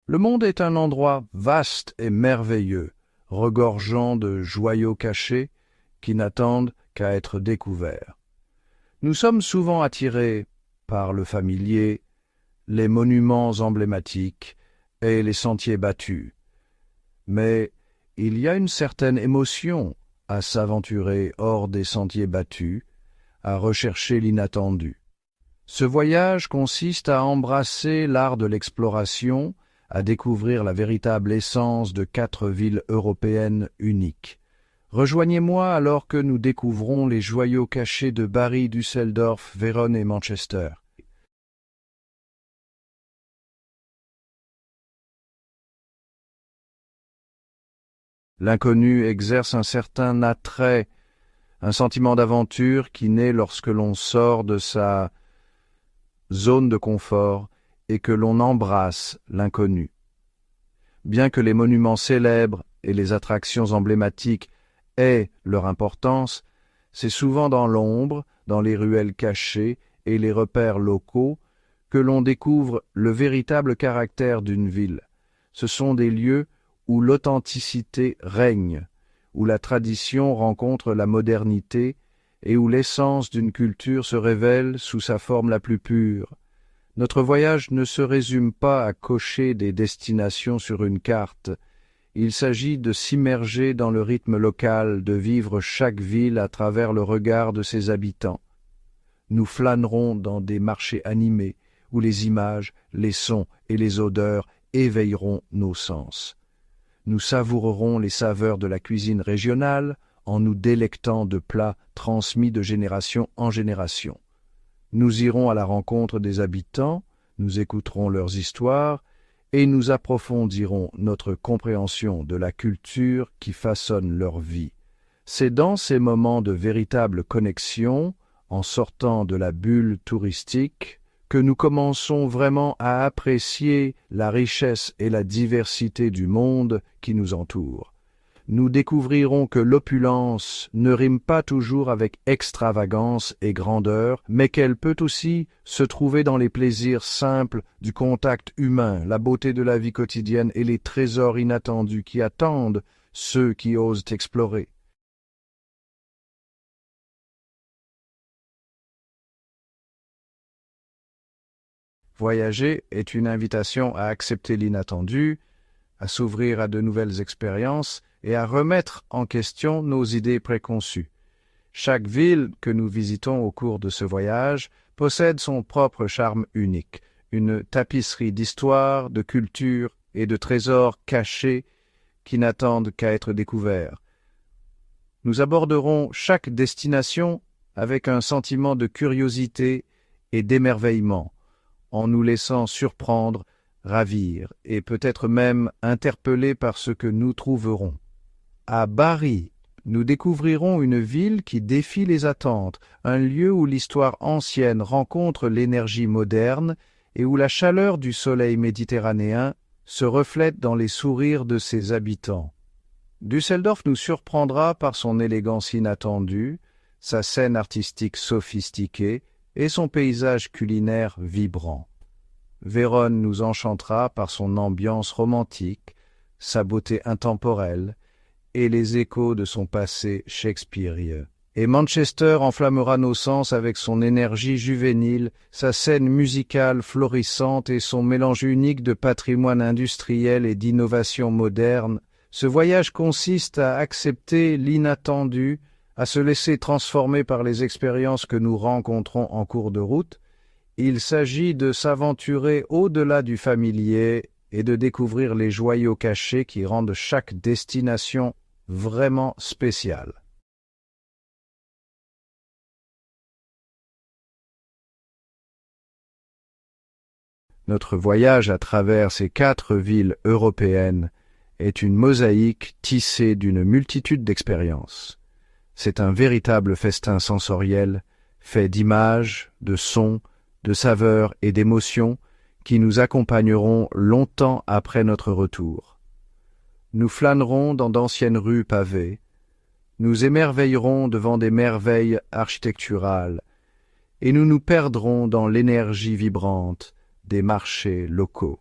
Le monde est un endroit vaste et merveilleux, regorgeant de joyaux cachés qui n'attendent qu'à être découverts. Nous sommes souvent attirés par le familier, les monuments emblématiques et les sentiers battus. Mais il y a une certaine émotion à s'aventurer hors des sentiers battus, à rechercher l'inattendu. Ce voyage consiste à embrasser l'art de l'exploration, à découvrir la véritable essence de 4 villes européennes uniques. Rejoignez-moi alors que nous découvrons les joyaux cachés de Bari, Düsseldorf, Vérone et Manchester. L'inconnu exerce un certain attrait, un sentiment d'aventure qui naît lorsque l'on sort de sa zone de confort et que l'on embrasse l'inconnu. Bien que les monuments célèbres et les attractions emblématiques aient leur importance, c'est souvent dans l'ombre, dans les ruelles cachées et les repères locaux que l'on découvre le véritable caractère d'une ville. Ce sont des lieux où l'authenticité règne, où la tradition rencontre la modernité et où l'essence d'une culture se révèle sous sa forme la plus pure. Notre voyage ne se résume pas à cocher des destinations sur une carte. Il s'agit de s'immerger dans le rythme local, de vivre chaque ville à travers le regard de ses habitants. Nous flânerons dans des marchés animés, où les images, les sons et les odeurs éveilleront nos sens. Nous savourerons les saveurs de la cuisine régionale en nous délectant de plats transmis de génération en génération. Nous irons à la rencontre des habitants, nous écouterons leurs histoires et nous approfondirons notre compréhension de la culture qui façonne leur vie. C'est dans ces moments de véritable connexion, en sortant de la bulle touristique, que nous commençons vraiment à apprécier la richesse et la diversité du monde qui nous entoure. Nous découvrirons que l'opulence ne rime pas toujours avec extravagance et grandeur, mais qu'elle peut aussi se trouver dans les plaisirs simples du contact humain, la beauté de la vie quotidienne et les trésors inattendus qui attendent ceux qui osent explorer. Voyager est une invitation à accepter l'inattendu, à s'ouvrir à de nouvelles expériences et à remettre en question nos idées préconçues. Chaque ville que nous visitons au cours de ce voyage possède son propre charme unique, une tapisserie d'histoire, de culture et de trésors cachés qui n'attendent qu'à être découverts. Nous aborderons chaque destination avec un sentiment de curiosité et d'émerveillement, en nous laissant surprendre, ravir et peut-être même interpeller par ce que nous trouverons. À Bari, nous découvrirons une ville qui défie les attentes, un lieu où l'histoire ancienne rencontre l'énergie moderne et où la chaleur du soleil méditerranéen se reflète dans les sourires de ses habitants. Düsseldorf nous surprendra par son élégance inattendue, sa scène artistique sophistiquée et son paysage culinaire vibrant. Vérone nous enchantera par son ambiance romantique, sa beauté intemporelle et les échos de son passé shakespearien. Et Manchester enflammera nos sens avec son énergie juvénile, sa scène musicale florissante et son mélange unique de patrimoine industriel et d'innovation moderne. Ce voyage consiste à accepter l'inattendu, à se laisser transformer par les expériences que nous rencontrons en cours de route. Il s'agit de s'aventurer au-delà du familier et de découvrir les joyaux cachés qui rendent chaque destination vraiment spéciale. Notre voyage à travers ces 4 villes européennes est une mosaïque tissée d'une multitude d'expériences. C'est un véritable festin sensoriel, fait d'images, de sons, de saveurs et d'émotions qui nous accompagneront longtemps après notre retour. Nous flânerons dans d'anciennes rues pavées, nous émerveillerons devant des merveilles architecturales, et nous nous perdrons dans l'énergie vibrante des marchés locaux.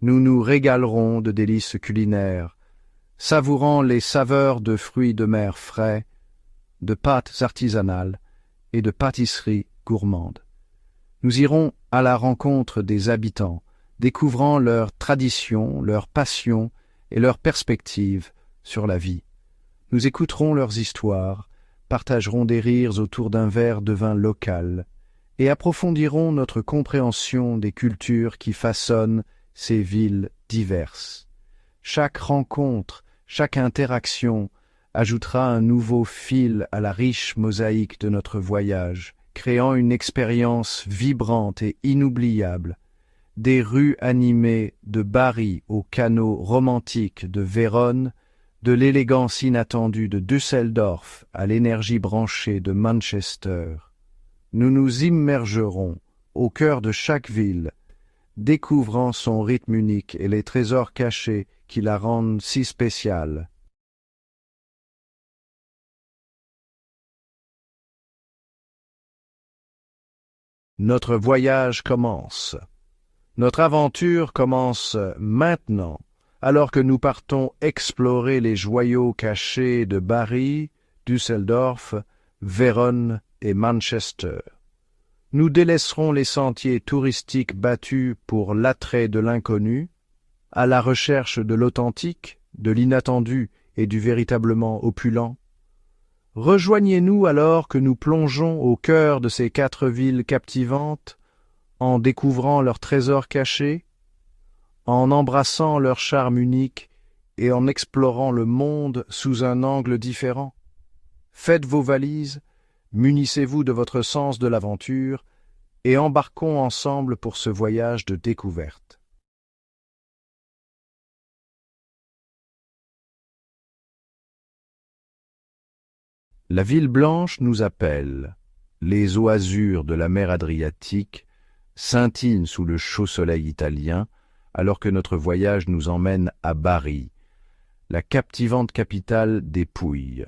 Nous nous régalerons de délices culinaires, savourant les saveurs de fruits de mer frais, de pâtes artisanales et de pâtisseries gourmandes. Nous irons à la rencontre des habitants, découvrant leurs traditions, leurs passions et leurs perspectives sur la vie. Nous écouterons leurs histoires, partagerons des rires autour d'un verre de vin local et approfondirons notre compréhension des cultures qui façonnent ces villes diverses. Chaque rencontre, chaque interaction ajoutera un nouveau fil à la riche mosaïque de notre voyage, créant une expérience vibrante et inoubliable. Des rues animées de Bari aux canaux romantiques de Vérone, de l'élégance inattendue de Düsseldorf à l'énergie branchée de Manchester. Nous nous immergerons au cœur de chaque ville, découvrant son rythme unique et les trésors cachés qui la rendent si spéciale. Notre voyage commence. Notre aventure commence maintenant, alors que nous partons explorer les joyaux cachés de Bari, Düsseldorf, Vérone et Manchester. Nous délaisserons les sentiers touristiques battus pour l'attrait de l'inconnu, à la recherche de l'authentique, de l'inattendu et du véritablement opulent. Rejoignez-nous alors que nous plongeons au cœur de ces 4 villes captivantes, en découvrant leurs trésors cachés, en embrassant leur charme unique et en explorant le monde sous un angle différent. Faites vos valises, munissez-vous de votre sens de l'aventure et embarquons ensemble pour ce voyage de découverte. La ville blanche nous appelle. Les eaux azures de la mer Adriatique scintillent sous le chaud soleil italien, alors que notre voyage nous emmène à Bari, la captivante capitale des Pouilles.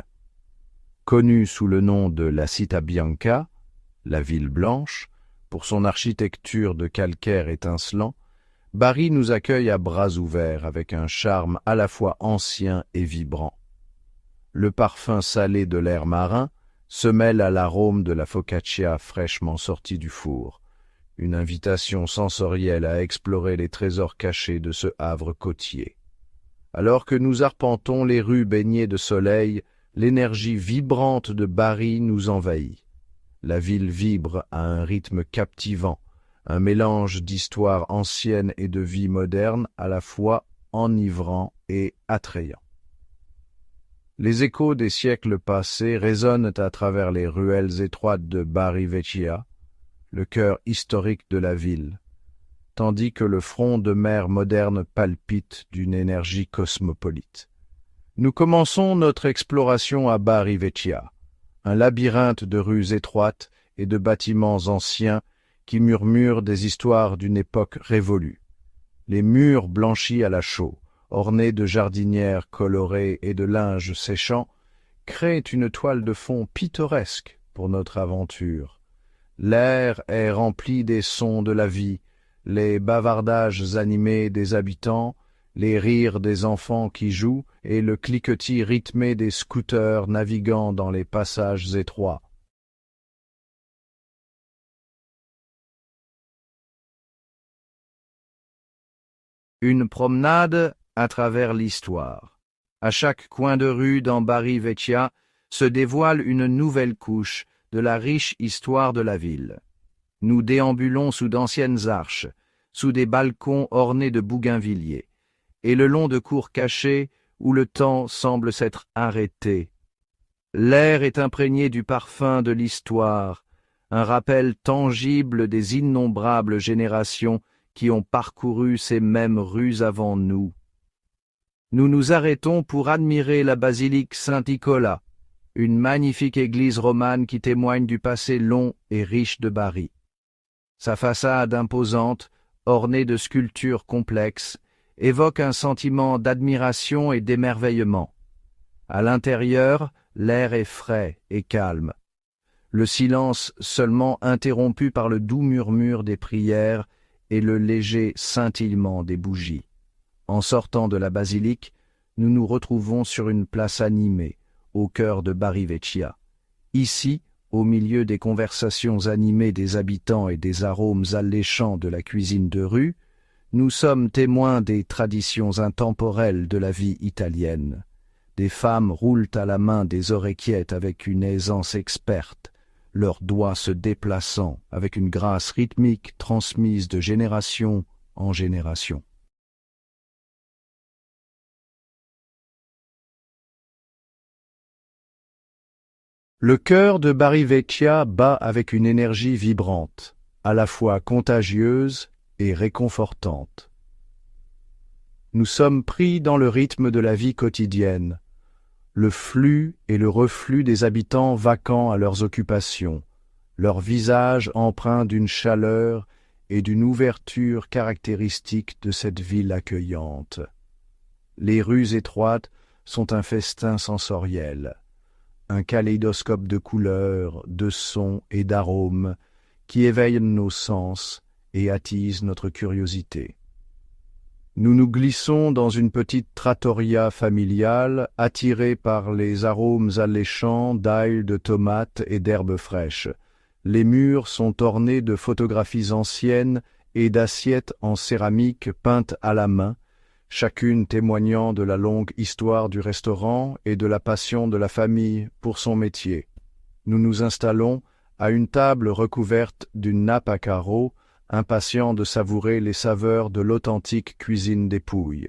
Connue sous le nom de la Città Bianca, la ville blanche, pour son architecture de calcaire étincelant, Bari nous accueille à bras ouverts avec un charme à la fois ancien et vibrant. Le parfum salé de l'air marin se mêle à l'arôme de la focaccia fraîchement sortie du four, une invitation sensorielle à explorer les trésors cachés de ce havre côtier. Alors que nous arpentons les rues baignées de soleil, l'énergie vibrante de Bari nous envahit. La ville vibre à un rythme captivant, un mélange d'histoire ancienne et de vie moderne à la fois enivrant et attrayant. Les échos des siècles passés résonnent à travers les ruelles étroites de Bari Vecchia, le cœur historique de la ville, tandis que le front de mer moderne palpite d'une énergie cosmopolite. Nous commençons notre exploration à Bari Vecchia, un labyrinthe de rues étroites et de bâtiments anciens qui murmurent des histoires d'une époque révolue. Les murs blanchis à la chaux, ornés de jardinières colorées et de linge séchant, créent une toile de fond pittoresque pour notre aventure. L'air est rempli des sons de la vie, les bavardages animés des habitants, les rires des enfants qui jouent et le cliquetis rythmé des scooters naviguant dans les passages étroits. Une promenade à travers l'histoire. À chaque coin de rue dans Bari Vecchia se dévoile une nouvelle couche de la riche histoire de la ville. Nous déambulons sous d'anciennes arches, sous des balcons ornés de bougainvilliers, et le long de cours cachées où le temps semble s'être arrêté. L'air est imprégné du parfum de l'histoire, un rappel tangible des innombrables générations qui ont parcouru ces mêmes rues avant nous. Nous nous arrêtons pour admirer la basilique Saint-Nicolas, une magnifique église romane qui témoigne du passé long et riche de Bari. Sa façade imposante, ornée de sculptures complexes, évoque un sentiment d'admiration et d'émerveillement. À l'intérieur, l'air est frais et calme. Le silence seulement interrompu par le doux murmure des prières et le léger scintillement des bougies. En sortant de la basilique, nous nous retrouvons sur une place animée, au cœur de Bari Vecchia. Ici, au milieu des conversations animées des habitants et des arômes alléchants de la cuisine de rue, nous sommes témoins des traditions intemporelles de la vie italienne. Des femmes roulent à la main des orecchiettes avec une aisance experte, leurs doigts se déplaçant avec une grâce rythmique transmise de génération en génération. Le cœur de Bari Vecchia bat avec une énergie vibrante, à la fois contagieuse et réconfortante. Nous sommes pris dans le rythme de la vie quotidienne, le flux et le reflux des habitants vaquant à leurs occupations, leurs visages empreints d'une chaleur et d'une ouverture caractéristiques de cette ville accueillante. Les rues étroites sont un festin sensoriel, un kaléidoscope de couleurs, de sons et d'arômes qui éveillent nos sens et attisent notre curiosité. Nous nous glissons dans une petite trattoria familiale, attirés par les arômes alléchants d'ail, de tomates et d'herbes fraîches. Les murs sont ornés de photographies anciennes et d'assiettes en céramique peintes à la main, chacune témoignant de la longue histoire du restaurant et de la passion de la famille pour son métier. Nous nous installons à une table recouverte d'une nappe à carreaux, impatients de savourer les saveurs de l'authentique cuisine des Pouilles.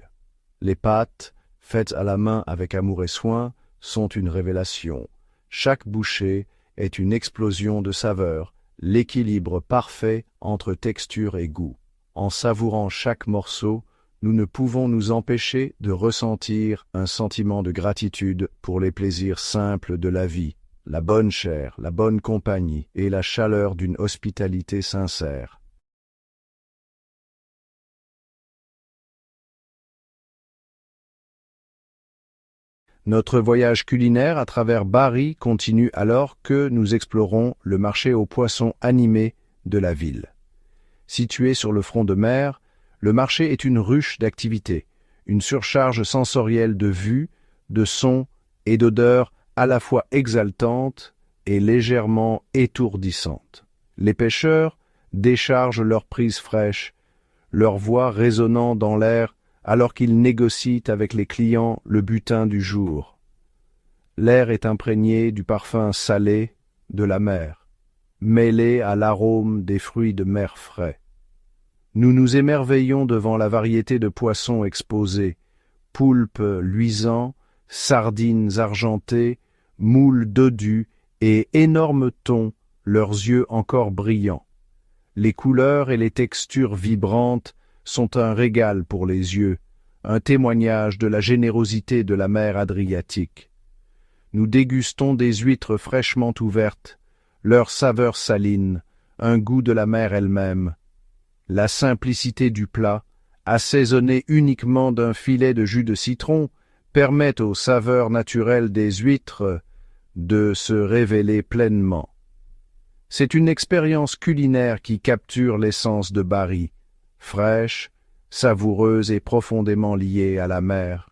Les pâtes, faites à la main avec amour et soin, sont une révélation. Chaque bouchée est une explosion de saveurs, l'équilibre parfait entre texture et goût. En savourant chaque morceau, nous ne pouvons nous empêcher de ressentir un sentiment de gratitude pour les plaisirs simples de la vie, la bonne chair, la bonne compagnie et la chaleur d'une hospitalité sincère. Notre voyage culinaire à travers Bari continue alors que nous explorons le marché aux poissons animés de la ville. Situé sur le front de mer, le marché est une ruche d'activités, une surcharge sensorielle de vues, de sons et d'odeurs à la fois exaltantes et légèrement étourdissantes. Les pêcheurs déchargent leurs prises fraîches, leur voix résonnant dans l'air alors qu'ils négocient avec les clients le butin du jour. L'air est imprégné du parfum salé de la mer, mêlé à l'arôme des fruits de mer frais. Nous nous émerveillons devant la variété de poissons exposés, poulpes luisants, sardines argentées, moules dodus et énormes thons, leurs yeux encore brillants. Les couleurs et les textures vibrantes sont un régal pour les yeux, un témoignage de la générosité de la mer Adriatique. Nous dégustons des huîtres fraîchement ouvertes, leur saveur saline, un goût de la mer elle-même. La simplicité du plat, assaisonné uniquement d'un filet de jus de citron, permet aux saveurs naturelles des huîtres de se révéler pleinement. C'est une expérience culinaire qui capture l'essence de Bari, fraîche, savoureuse et profondément liée à la mer.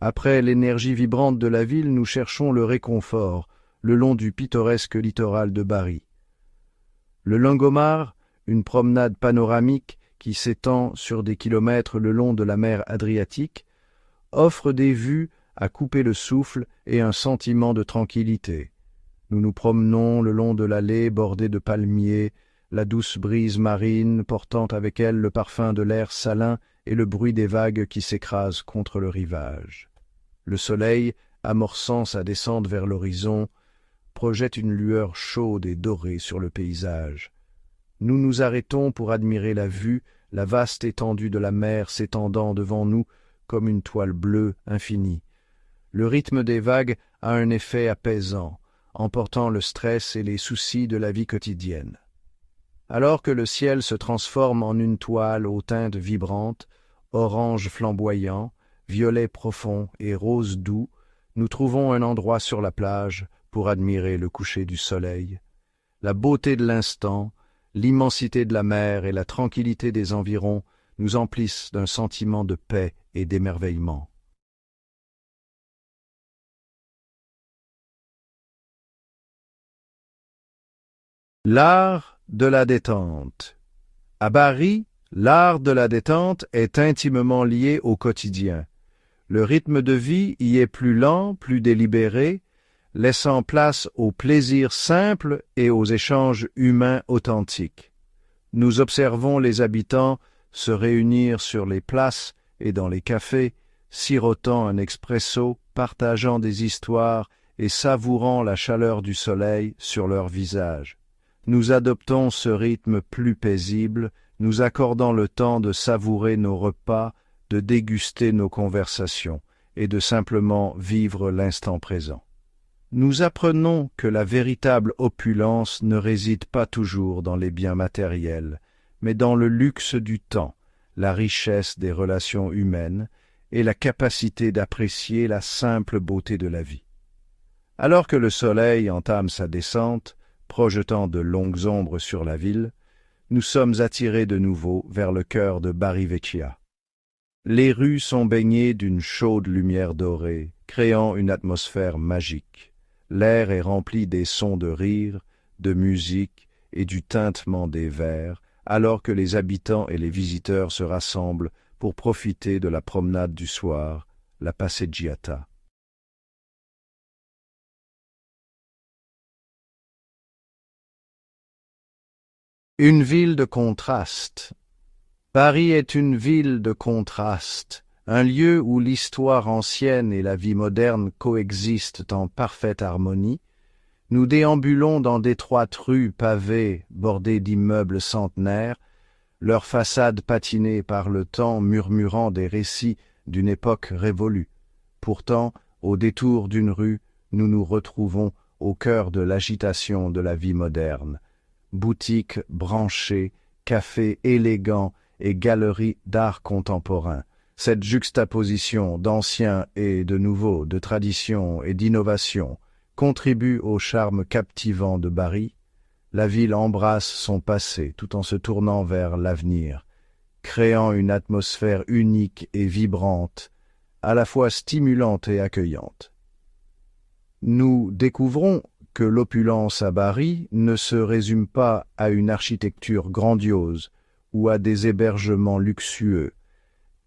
Après l'énergie vibrante de la ville, nous cherchons le réconfort le long du pittoresque littoral de Bari. Le Lungomare, une promenade panoramique qui s'étend sur des kilomètres le long de la mer Adriatique, offre des vues à couper le souffle et un sentiment de tranquillité. Nous nous promenons le long de l'allée bordée de palmiers, la douce brise marine portant avec elle le parfum de l'air salin et le bruit des vagues qui s'écrasent contre le rivage. Le soleil, amorçant sa descente vers l'horizon, projette une lueur chaude et dorée sur le paysage. Nous nous arrêtons pour admirer la vue, la vaste étendue de la mer s'étendant devant nous comme une toile bleue infinie. Le rythme des vagues a un effet apaisant, emportant le stress et les soucis de la vie quotidienne. Alors que le ciel se transforme en une toile aux teintes vibrantes, orange flamboyant, violet profond et rose doux, nous trouvons un endroit sur la plage pour admirer le coucher du soleil. La beauté de l'instant, l'immensité de la mer et la tranquillité des environs nous emplissent d'un sentiment de paix et d'émerveillement. L'art de la détente. À Bari, l'art de la détente est intimement lié au quotidien. Le rythme de vie y est plus lent, plus délibéré, laissant place aux plaisirs simples et aux échanges humains authentiques. Nous observons les habitants se réunir sur les places et dans les cafés, sirotant un expresso, partageant des histoires et savourant la chaleur du soleil sur leurs visages. Nous adoptons ce rythme plus paisible, nous accordant le temps de savourer nos repas, de déguster nos conversations et de simplement vivre l'instant présent. Nous apprenons que la véritable opulence ne réside pas toujours dans les biens matériels, mais dans le luxe du temps, la richesse des relations humaines et la capacité d'apprécier la simple beauté de la vie. Alors que le soleil entame sa descente, projetant de longues ombres sur la ville, nous sommes attirés de nouveau vers le cœur de Bari Vecchia. Les rues sont baignées d'une chaude lumière dorée, créant une atmosphère magique. L'air est rempli des sons de rire, de musique et du tintement des verres, alors que les habitants et les visiteurs se rassemblent pour profiter de la promenade du soir, la passeggiata. Une ville de contraste. Paris est une ville de contraste, un lieu où l'histoire ancienne et la vie moderne coexistent en parfaite harmonie. Nous déambulons dans d'étroites rues pavées, bordées d'immeubles centenaires, leurs façades patinées par le temps murmurant des récits d'une époque révolue. Pourtant, au détour d'une rue, nous nous retrouvons au cœur de l'agitation de la vie moderne. Boutiques branchées, cafés élégants et galeries d'art contemporain. Cette juxtaposition d'anciens et de nouveaux, de tradition et d'innovation, contribue au charme captivant de Bari. La ville embrasse son passé tout en se tournant vers l'avenir, créant une atmosphère unique et vibrante, à la fois stimulante et accueillante. Nous découvrons que l'opulence à Bari ne se résume pas à une architecture grandiose ou à des hébergements luxueux,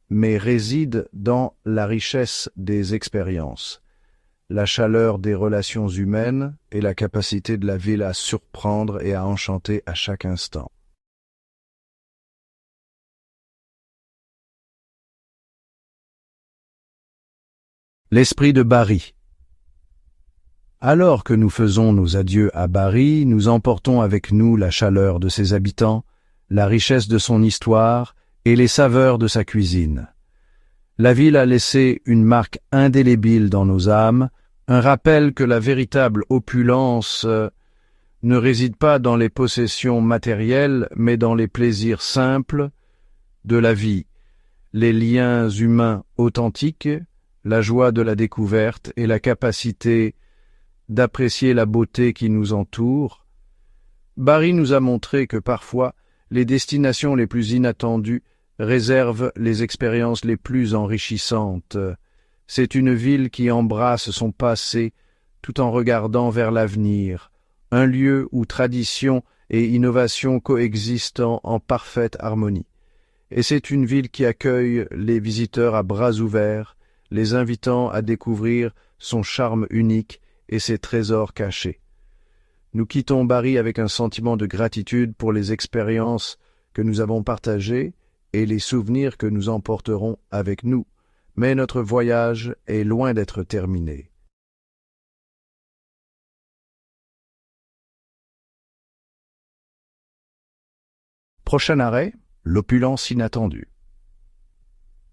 mais réside dans la richesse des expériences, la chaleur des relations humaines et la capacité de la ville à surprendre et à enchanter à chaque instant. L'esprit de Bari. Alors que nous faisons nos adieux à Bari, nous emportons avec nous la chaleur de ses habitants, la richesse de son histoire et les saveurs de sa cuisine. La ville a laissé une marque indélébile dans nos âmes, un rappel que la véritable opulence ne réside pas dans les possessions matérielles, mais dans les plaisirs simples de la vie, les liens humains authentiques, la joie de la découverte et la capacité d'apprécier la beauté qui nous entoure. Bari nous a montré que parfois, les destinations les plus inattendues réservent les expériences les plus enrichissantes. C'est une ville qui embrasse son passé tout en regardant vers l'avenir, un lieu où tradition et innovation coexistent en parfaite harmonie. Et c'est une ville qui accueille les visiteurs à bras ouverts, les invitant à découvrir son charme unique et ses trésors cachés. Nous quittons Bari avec un sentiment de gratitude pour les expériences que nous avons partagées et les souvenirs que nous emporterons avec nous. Mais notre voyage est loin d'être terminé. Prochain arrêt, l'opulence inattendue.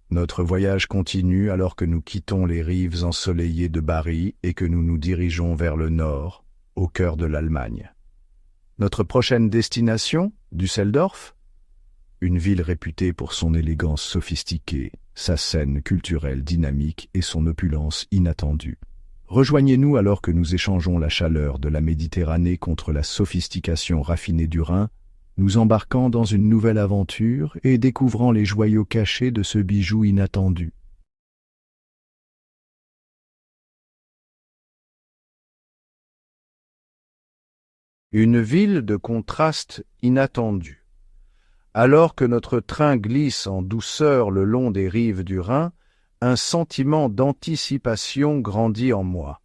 Notre voyage continue alors que nous quittons les rives ensoleillées de Bari et que nous nous dirigeons vers le nord, au cœur de l'Allemagne. Notre prochaine destination, Düsseldorf, une ville réputée pour son élégance sophistiquée, sa scène culturelle dynamique et son opulence inattendue. Rejoignez-nous alors que nous échangeons la chaleur de la Méditerranée contre la sophistication raffinée du Rhin, nous embarquant dans une nouvelle aventure et découvrant les joyaux cachés de ce bijou inattendu. Une ville de contrastes inattendus. Alors que notre train glisse en douceur le long des rives du Rhin, un sentiment d'anticipation grandit en moi.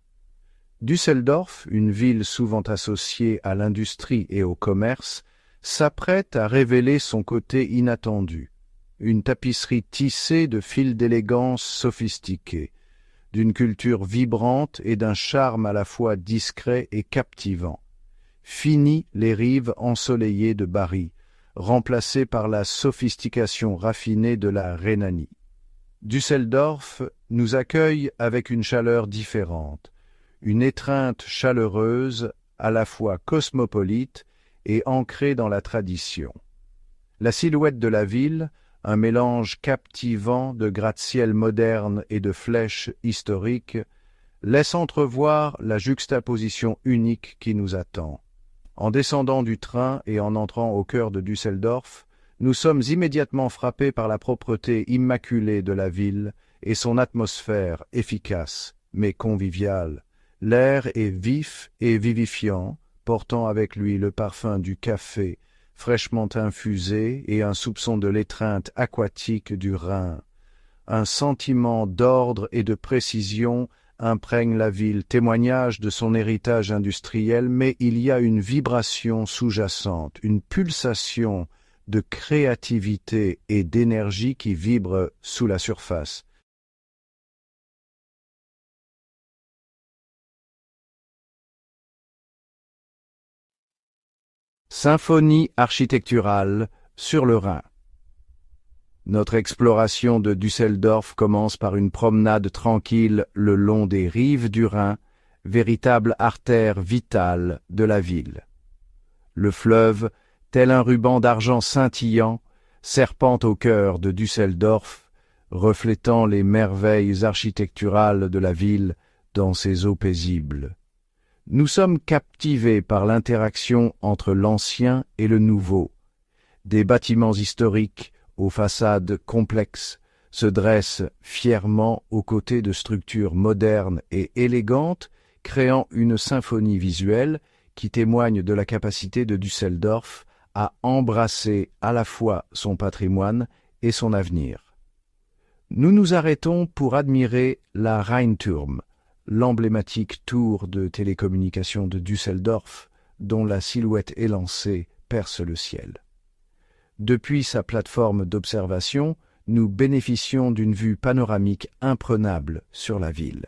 Düsseldorf, une ville souvent associée à l'industrie et au commerce, s'apprête à révéler son côté inattendu. Une tapisserie tissée de fils d'élégance sophistiquée, d'une culture vibrante et d'un charme à la fois discret et captivant. Fini les rives ensoleillées de Bari, remplacées par la sophistication raffinée de la Rhénanie. Düsseldorf nous accueille avec une chaleur différente, une étreinte chaleureuse à la fois cosmopolite et ancrée dans la tradition. La silhouette de la ville, un mélange captivant de gratte-ciel modernes et de flèches historiques, laisse entrevoir la juxtaposition unique qui nous attend. En descendant du train et en entrant au cœur de Düsseldorf, nous sommes immédiatement frappés par la propreté immaculée de la ville et son atmosphère efficace, mais conviviale. L'air est vif et vivifiant, portant avec lui le parfum du café, fraîchement infusé et un soupçon de l'étreinte aquatique du Rhin. Un sentiment d'ordre et de précision imprègne la ville, témoignage de son héritage industriel, mais il y a une vibration sous-jacente, une pulsation de créativité et d'énergie qui vibre sous la surface. Symphonie architecturale sur le Rhin. Notre exploration de Düsseldorf commence par une promenade tranquille le long des rives du Rhin, véritable artère vitale de la ville. Le fleuve, tel un ruban d'argent scintillant, serpente au cœur de Düsseldorf, reflétant les merveilles architecturales de la ville dans ses eaux paisibles. Nous sommes captivés par l'interaction entre l'ancien et le nouveau. Des bâtiments historiques, aux façades complexes, se dressent fièrement aux côtés de structures modernes et élégantes, créant une symphonie visuelle qui témoigne de la capacité de Düsseldorf à embrasser à la fois son patrimoine et son avenir. Nous nous arrêtons pour admirer la Rheinturm, l'emblématique tour de télécommunications de Düsseldorf, dont la silhouette élancée perce le ciel. Depuis sa plateforme d'observation, nous bénéficions d'une vue panoramique imprenable sur la ville.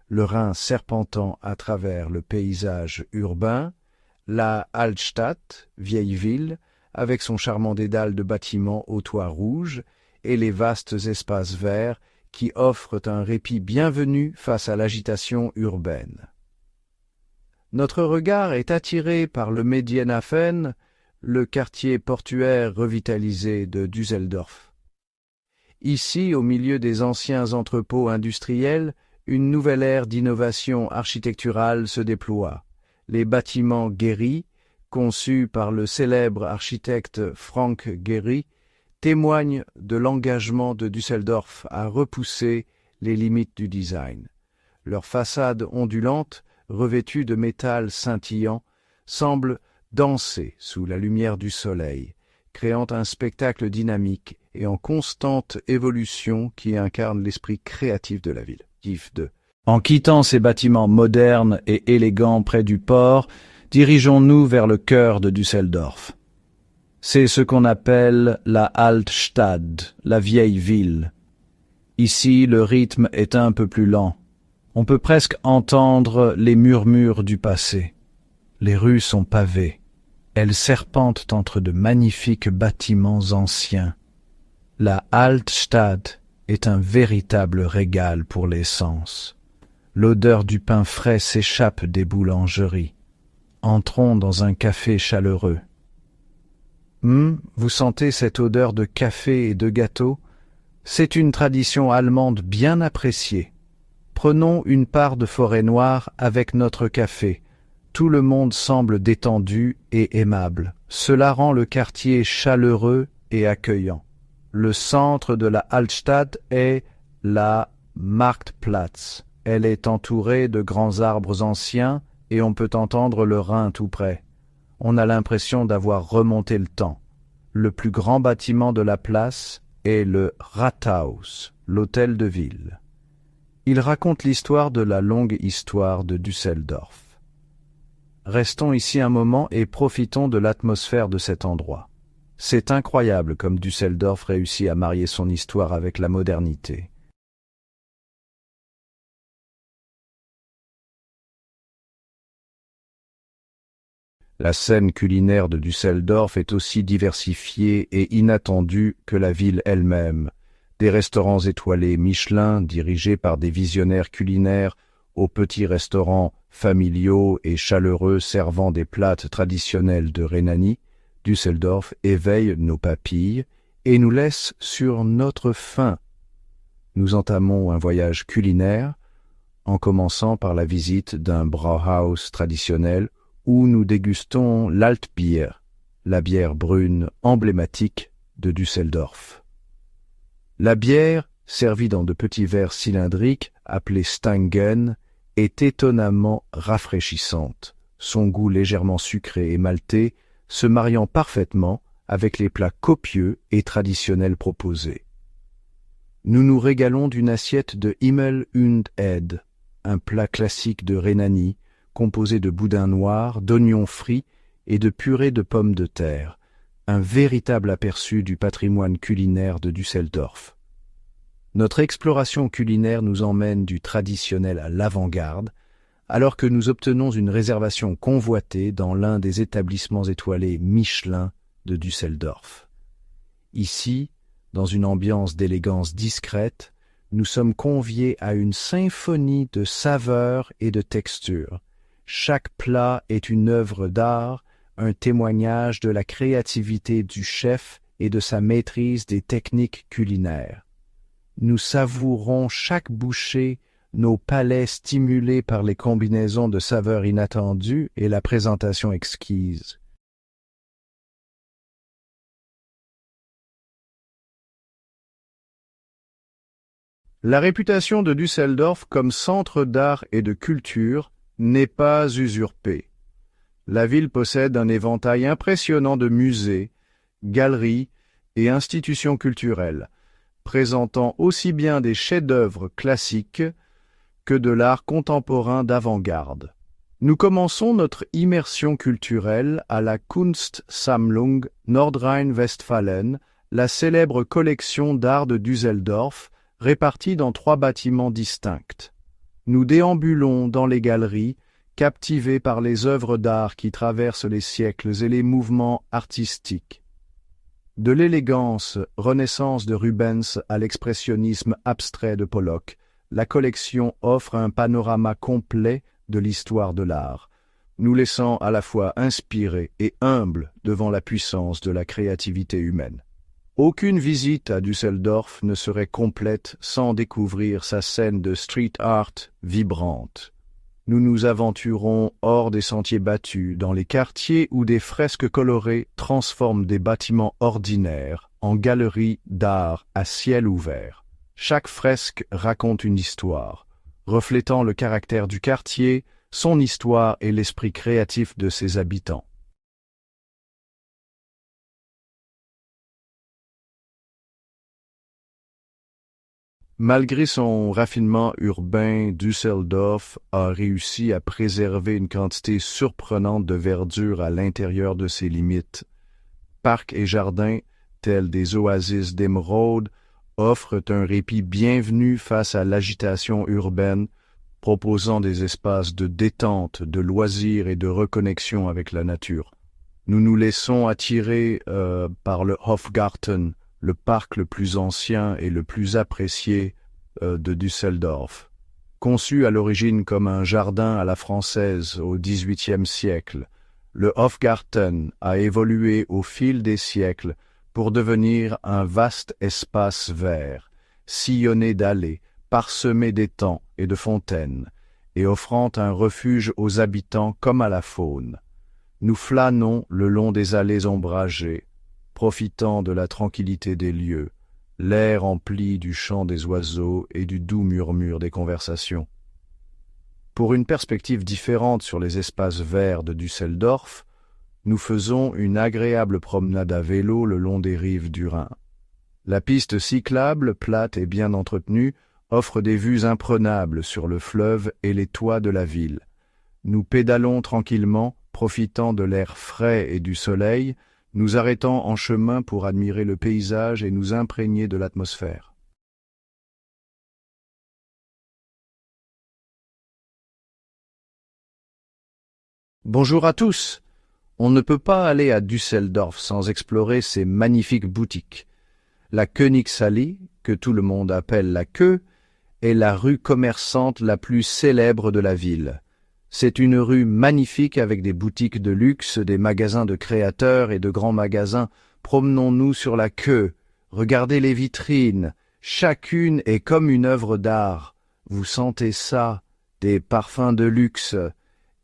Le Rhin serpentant à travers le paysage urbain, la Altstadt, vieille ville, avec son charmant dédale de bâtiments aux toits rouges et les vastes espaces verts qui offrent un répit bienvenu face à l'agitation urbaine. Notre regard est attiré par le Medienhafen, le quartier portuaire revitalisé de Düsseldorf. Ici, au milieu des anciens entrepôts industriels, une nouvelle ère d'innovation architecturale se déploie. Les bâtiments Gehry, conçus par le célèbre architecte Frank Gehry, témoignent de l'engagement de Düsseldorf à repousser les limites du design. Leurs façades ondulantes, revêtues de métal scintillant, semblent danser sous la lumière du soleil, créant un spectacle dynamique et en constante évolution qui incarne l'esprit créatif de la ville. En quittant ces bâtiments modernes et élégants près du port, dirigeons-nous vers le cœur de Düsseldorf. C'est ce qu'on appelle la Altstadt, la vieille ville. Ici, le rythme est un peu plus lent. On peut presque entendre les murmures du passé. Les rues sont pavées. Elles serpentent entre de magnifiques bâtiments anciens. La Altstadt est un véritable régal pour les sens. L'odeur du pain frais s'échappe des boulangeries. Entrons dans un café chaleureux. Vous sentez cette odeur de café et de gâteau? C'est une tradition allemande bien appréciée. Prenons une part de forêt noire avec notre café. Tout le monde semble détendu et aimable. Cela rend le quartier chaleureux et accueillant. Le centre de la Altstadt est la Marktplatz. Elle est entourée de grands arbres anciens et on peut entendre le Rhin tout près. On a l'impression d'avoir remonté le temps. Le plus grand bâtiment de la place est le Rathaus, l'hôtel de ville. Il raconte l'histoire de la longue histoire de Düsseldorf. Restons ici un moment et profitons de l'atmosphère de cet endroit. C'est incroyable comme Düsseldorf réussit à marier son histoire avec la modernité. La scène culinaire de Düsseldorf est aussi diversifiée et inattendue que la ville elle-même. Des restaurants étoilés Michelin, dirigés par des visionnaires culinaires, aux petits restaurants familiaux et chaleureux servant des plats traditionnels de Rhénanie, Düsseldorf éveille nos papilles et nous laisse sur notre faim. Nous entamons un voyage culinaire en commençant par la visite d'un Brauhaus traditionnel où nous dégustons l'Altbier, la bière brune emblématique de Düsseldorf. La bière, servie dans de petits verres cylindriques appelés Stangen, est étonnamment rafraîchissante, son goût légèrement sucré et maltais se mariant parfaitement avec les plats copieux et traditionnels proposés. Nous nous régalons d'une assiette de Himmel und Ed, un plat classique de Rhénanie, composé de boudin noir, d'oignons frits et de purée de pommes de terre, un véritable aperçu du patrimoine culinaire de Düsseldorf. Notre exploration culinaire nous emmène du traditionnel à l'avant-garde, alors que nous obtenons une réservation convoitée dans l'un des établissements étoilés Michelin de Düsseldorf. Ici, dans une ambiance d'élégance discrète, nous sommes conviés à une symphonie de saveurs et de textures. Chaque plat est une œuvre d'art, un témoignage de la créativité du chef et de sa maîtrise des techniques culinaires. Nous savourons chaque bouchée, nos palais stimulés par les combinaisons de saveurs inattendues et la présentation exquise. La réputation de Düsseldorf comme centre d'art et de culture n'est pas usurpée. La ville possède un éventail impressionnant de musées, galeries et institutions culturelles, présentant aussi bien des chefs-d'œuvre classiques que de l'art contemporain d'avant-garde. Nous commençons notre immersion culturelle à la Kunstsammlung Nordrhein-Westfalen, la célèbre collection d'art de Düsseldorf, répartie dans 3 bâtiments distincts. Nous déambulons dans les galeries, captivés par les œuvres d'art qui traversent les siècles et les mouvements artistiques. De l'élégance Renaissance de Rubens à l'expressionnisme abstrait de Pollock, la collection offre un panorama complet de l'histoire de l'art, nous laissant à la fois inspirés et humbles devant la puissance de la créativité humaine. Aucune visite à Düsseldorf ne serait complète sans découvrir sa scène de street art vibrante. Nous nous aventurons hors des sentiers battus, dans les quartiers où des fresques colorées transforment des bâtiments ordinaires en galeries d'art à ciel ouvert. Chaque fresque raconte une histoire, reflétant le caractère du quartier, son histoire et l'esprit créatif de ses habitants. Malgré son raffinement urbain, Düsseldorf a réussi à préserver une quantité surprenante de verdure à l'intérieur de ses limites. Parcs et jardins, tels des oasis d'émeraude, offrent un répit bienvenu face à l'agitation urbaine, proposant des espaces de détente, de loisirs et de reconnexion avec la nature. Nous nous laissons attirer par le Hofgarten, le parc le plus ancien et le plus apprécié de Düsseldorf. Conçu à l'origine comme un jardin à la française au XVIIIe siècle, le Hofgarten a évolué au fil des siècles pour devenir un vaste espace vert, sillonné d'allées, parsemé d'étangs et de fontaines, et offrant un refuge aux habitants comme à la faune. Nous flânons le long des allées ombragées, profitant de la tranquillité des lieux, l'air empli du chant des oiseaux et du doux murmure des conversations. Pour une perspective différente sur les espaces verts de Düsseldorf, nous faisons une agréable promenade à vélo le long des rives du Rhin. La piste cyclable, plate et bien entretenue, offre des vues imprenables sur le fleuve et les toits de la ville. Nous pédalons tranquillement, profitant de l'air frais et du soleil, nous arrêtant en chemin pour admirer le paysage et nous imprégner de l'atmosphère. Bonjour à tous! On ne peut pas aller à Düsseldorf sans explorer ces magnifiques boutiques. La Königsallee, que tout le monde appelle la Queue, est la rue commerçante la plus célèbre de la ville. C'est une rue magnifique avec des boutiques de luxe, des magasins de créateurs et de grands magasins. Promenons-nous sur la Queue. Regardez les vitrines. Chacune est comme une œuvre d'art. Vous sentez ça, des parfums de luxe.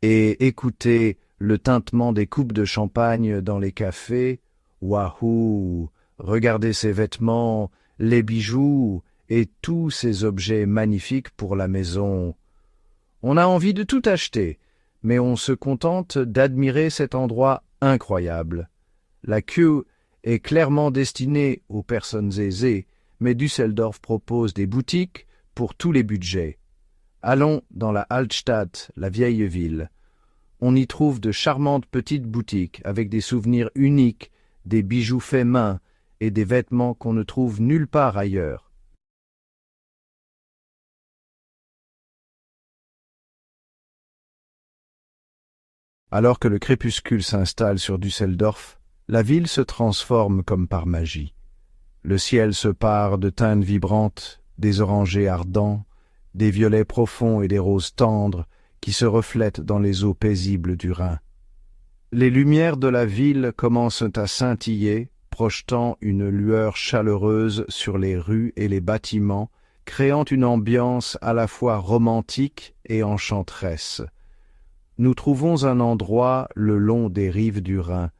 Et écoutez le tintement des coupes de champagne dans les cafés. Wahou! Regardez ces vêtements, les bijoux et tous ces objets magnifiques pour la maison. On a envie de tout acheter, mais on se contente d'admirer cet endroit incroyable. La queue est clairement destinée aux personnes aisées, mais Düsseldorf propose des boutiques pour tous les budgets. Allons dans la Altstadt, la vieille ville. On y trouve de charmantes petites boutiques avec des souvenirs uniques, des bijoux faits main et des vêtements qu'on ne trouve nulle part ailleurs. Alors que le crépuscule s'installe sur Düsseldorf, la ville se transforme comme par magie. Le ciel se pare de teintes vibrantes, des orangés ardents, des violets profonds et des roses tendres qui se reflètent dans les eaux paisibles du Rhin. Les lumières de la ville commencent à scintiller, projetant une lueur chaleureuse sur les rues et les bâtiments, créant une ambiance à la fois romantique et enchanteresse. Nous trouvons un endroit le long des rives du Rhin,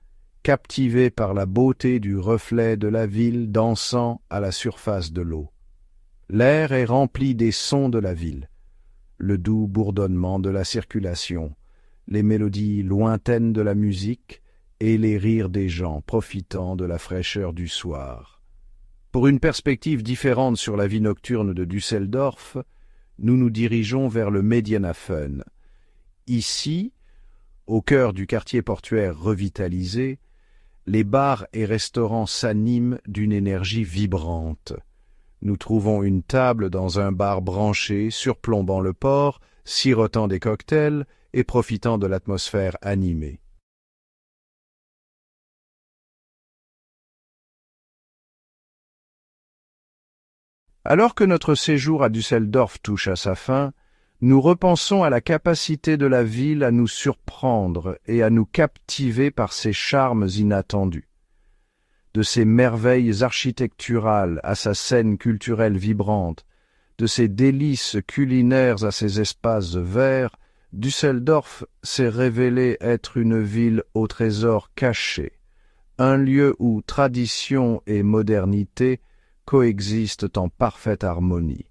captivés par la beauté du reflet de la ville dansant à la surface de l'eau. L'air est rempli des sons de la ville, le doux bourdonnement de la circulation, les mélodies lointaines de la musique et les rires des gens profitant de la fraîcheur du soir. Pour une perspective différente sur la vie nocturne de Düsseldorf, nous nous dirigeons vers le Medienhafen. Ici, au cœur du quartier portuaire revitalisé, les bars et restaurants s'animent d'une énergie vibrante. Nous trouvons une table dans un bar branché, surplombant le port, sirotant des cocktails et profitant de l'atmosphère animée. Alors que notre séjour à Düsseldorf touche à sa fin, nous repensons à la capacité de la ville à nous surprendre et à nous captiver par ses charmes inattendus. De ses merveilles architecturales à sa scène culturelle vibrante, de ses délices culinaires à ses espaces verts, Düsseldorf s'est révélé être une ville au trésor caché, un lieu où tradition et modernité coexistent en parfaite harmonie.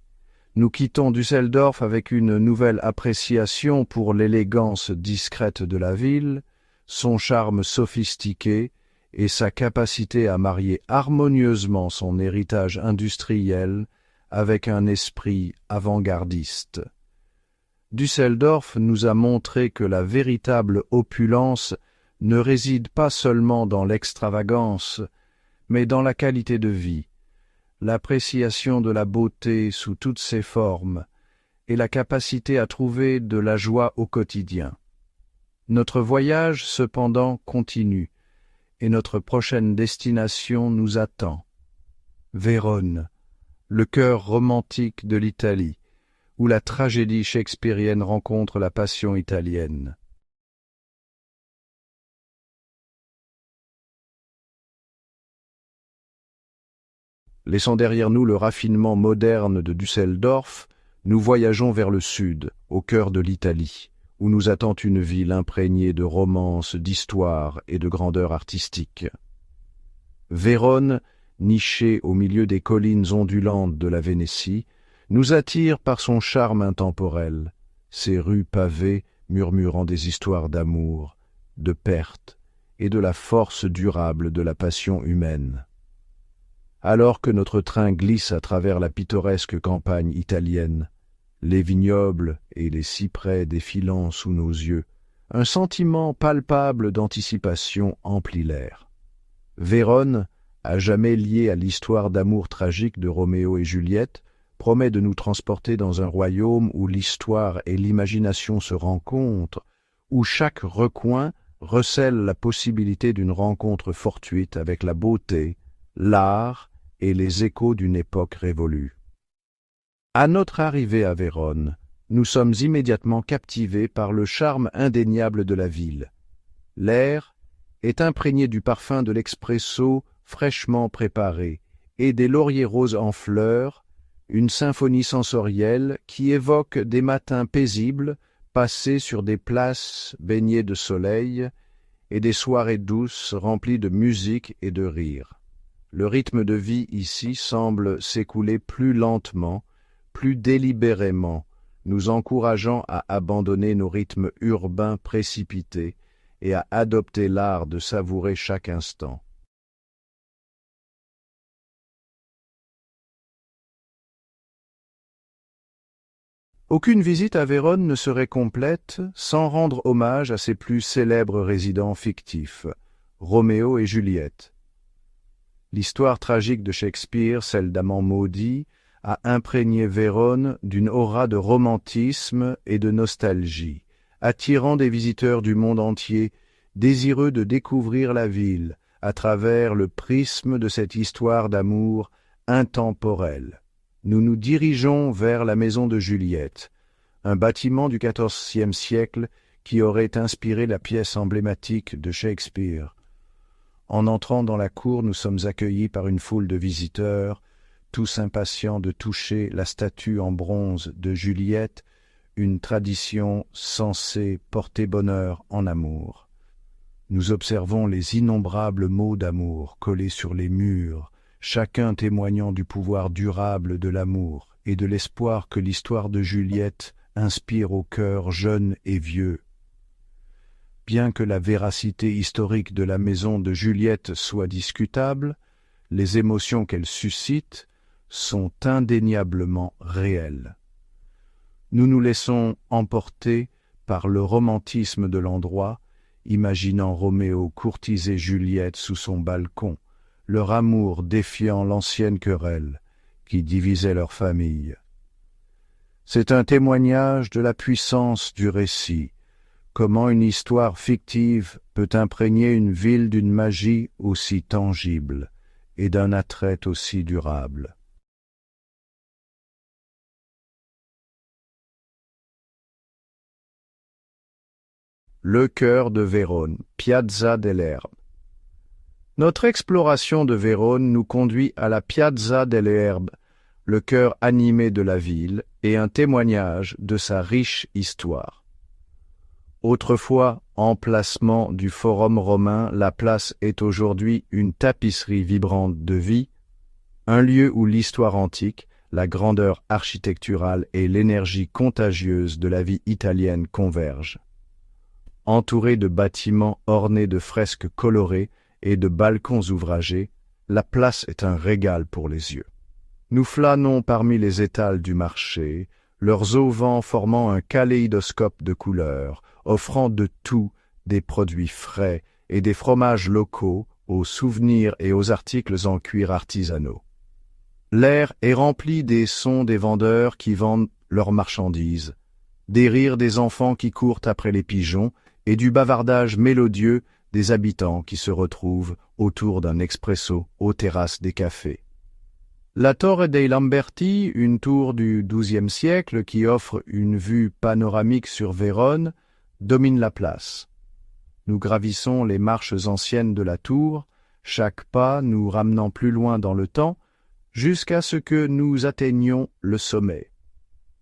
Nous quittons Düsseldorf avec une nouvelle appréciation pour l'élégance discrète de la ville, son charme sophistiqué et sa capacité à marier harmonieusement son héritage industriel avec un esprit avant-gardiste. Düsseldorf nous a montré que la véritable opulence ne réside pas seulement dans l'extravagance, mais dans la qualité de vie, l'appréciation de la beauté sous toutes ses formes et la capacité à trouver de la joie au quotidien. Notre voyage, cependant, continue, et notre prochaine destination nous attend. Vérone, le cœur romantique de l'Italie, où la tragédie shakespearienne rencontre la passion italienne. Laissons derrière nous le raffinement moderne de Düsseldorf, nous voyageons vers le sud, au cœur de l'Italie, où nous attend une ville imprégnée de romance, d'histoire et de grandeur artistique. Vérone, nichée au milieu des collines ondulantes de la Vénétie, nous attire par son charme intemporel, ses rues pavées murmurant des histoires d'amour, de perte et de la force durable de la passion humaine. Alors que notre train glisse à travers la pittoresque campagne italienne, les vignobles et les cyprès défilant sous nos yeux, un sentiment palpable d'anticipation emplit l'air. Vérone, à jamais liée à l'histoire d'amour tragique de Roméo et Juliette, promet de nous transporter dans un royaume où l'histoire et l'imagination se rencontrent, où chaque recoin recèle la possibilité d'une rencontre fortuite avec la beauté, l'art et les échos d'une époque révolue. À notre arrivée à Vérone, nous sommes immédiatement captivés par le charme indéniable de la ville. L'air est imprégné du parfum de l'expresso fraîchement préparé et des lauriers roses en fleurs, une symphonie sensorielle qui évoque des matins paisibles passés sur des places baignées de soleil et des soirées douces remplies de musique et de rire. Le rythme de vie ici semble s'écouler plus lentement, plus délibérément, nous encourageant à abandonner nos rythmes urbains précipités et à adopter l'art de savourer chaque instant. Aucune visite à Vérone ne serait complète sans rendre hommage à ses plus célèbres résidents fictifs, Roméo et Juliette. L'histoire tragique de Shakespeare, celle d'amants maudits, a imprégné Vérone d'une aura de romantisme et de nostalgie, attirant des visiteurs du monde entier, désireux de découvrir la ville à travers le prisme de cette histoire d'amour intemporelle. Nous nous dirigeons vers la maison de Juliette, un bâtiment du XIVe siècle qui aurait inspiré la pièce emblématique de Shakespeare. En entrant dans la cour, nous sommes accueillis par une foule de visiteurs, tous impatients de toucher la statue en bronze de Juliette, une tradition censée porter bonheur en amour. Nous observons les innombrables mots d'amour collés sur les murs, chacun témoignant du pouvoir durable de l'amour et de l'espoir que l'histoire de Juliette inspire aux cœurs jeunes et vieux. Bien que la véracité historique de la maison de Juliette soit discutable, les émotions qu'elle suscite sont indéniablement réelles. Nous nous laissons emporter par le romantisme de l'endroit, imaginant Roméo courtiser Juliette sous son balcon, leur amour défiant l'ancienne querelle qui divisait leur famille. C'est un témoignage de la puissance du récit, comment une histoire fictive peut imprégner une ville d'une magie aussi tangible et d'un attrait aussi durable. Le cœur de Vérone, Piazza dell'Erbe. Notre exploration de Vérone nous conduit à la Piazza dell'Erbe, le cœur animé de la ville et un témoignage de sa riche histoire. Autrefois emplacement du Forum romain, la place est aujourd'hui une tapisserie vibrante de vie, un lieu où l'histoire antique, la grandeur architecturale et l'énergie contagieuse de la vie italienne convergent. Entourée de bâtiments ornés de fresques colorées et de balcons ouvragés, la place est un régal pour les yeux. Nous flânons parmi les étals du marché, leurs auvents formant un kaléidoscope de couleurs, offrant de tout, des produits frais et des fromages locaux, aux souvenirs et aux articles en cuir artisanaux. L'air est rempli des sons des vendeurs qui vendent leurs marchandises, des rires des enfants qui courent après les pigeons et du bavardage mélodieux des habitants qui se retrouvent autour d'un expresso aux terrasses des cafés. La Torre dei Lamberti, une tour du XIIe siècle qui offre une vue panoramique sur Vérone, domine la place. Nous gravissons les marches anciennes de la tour, chaque pas nous ramenant plus loin dans le temps, jusqu'à ce que nous atteignions le sommet.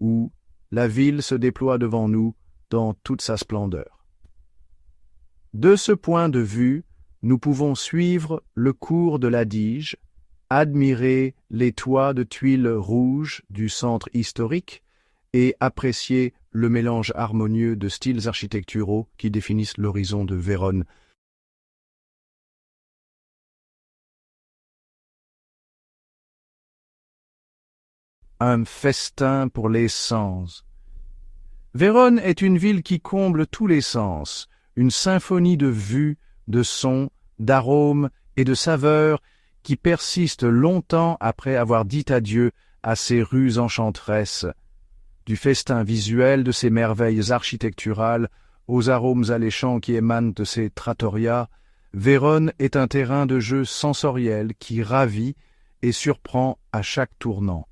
où la ville se déploie devant nous dans toute sa splendeur. De ce point de vue, nous pouvons suivre le cours de l'Adige, admirer les toits de tuiles rouges du centre historique et apprécier le mélange harmonieux de styles architecturaux qui définissent l'horizon de Vérone. Un festin pour les sens. Vérone est une ville qui comble tous les sens, une symphonie de vues, de sons, d'arômes et de saveurs qui persiste longtemps après avoir dit adieu à ses rues enchanteresses. Du festin visuel de ses merveilles architecturales aux arômes alléchants qui émanent de ses trattorias, Vérone est un terrain de jeu sensoriel qui ravit et surprend à chaque tournant.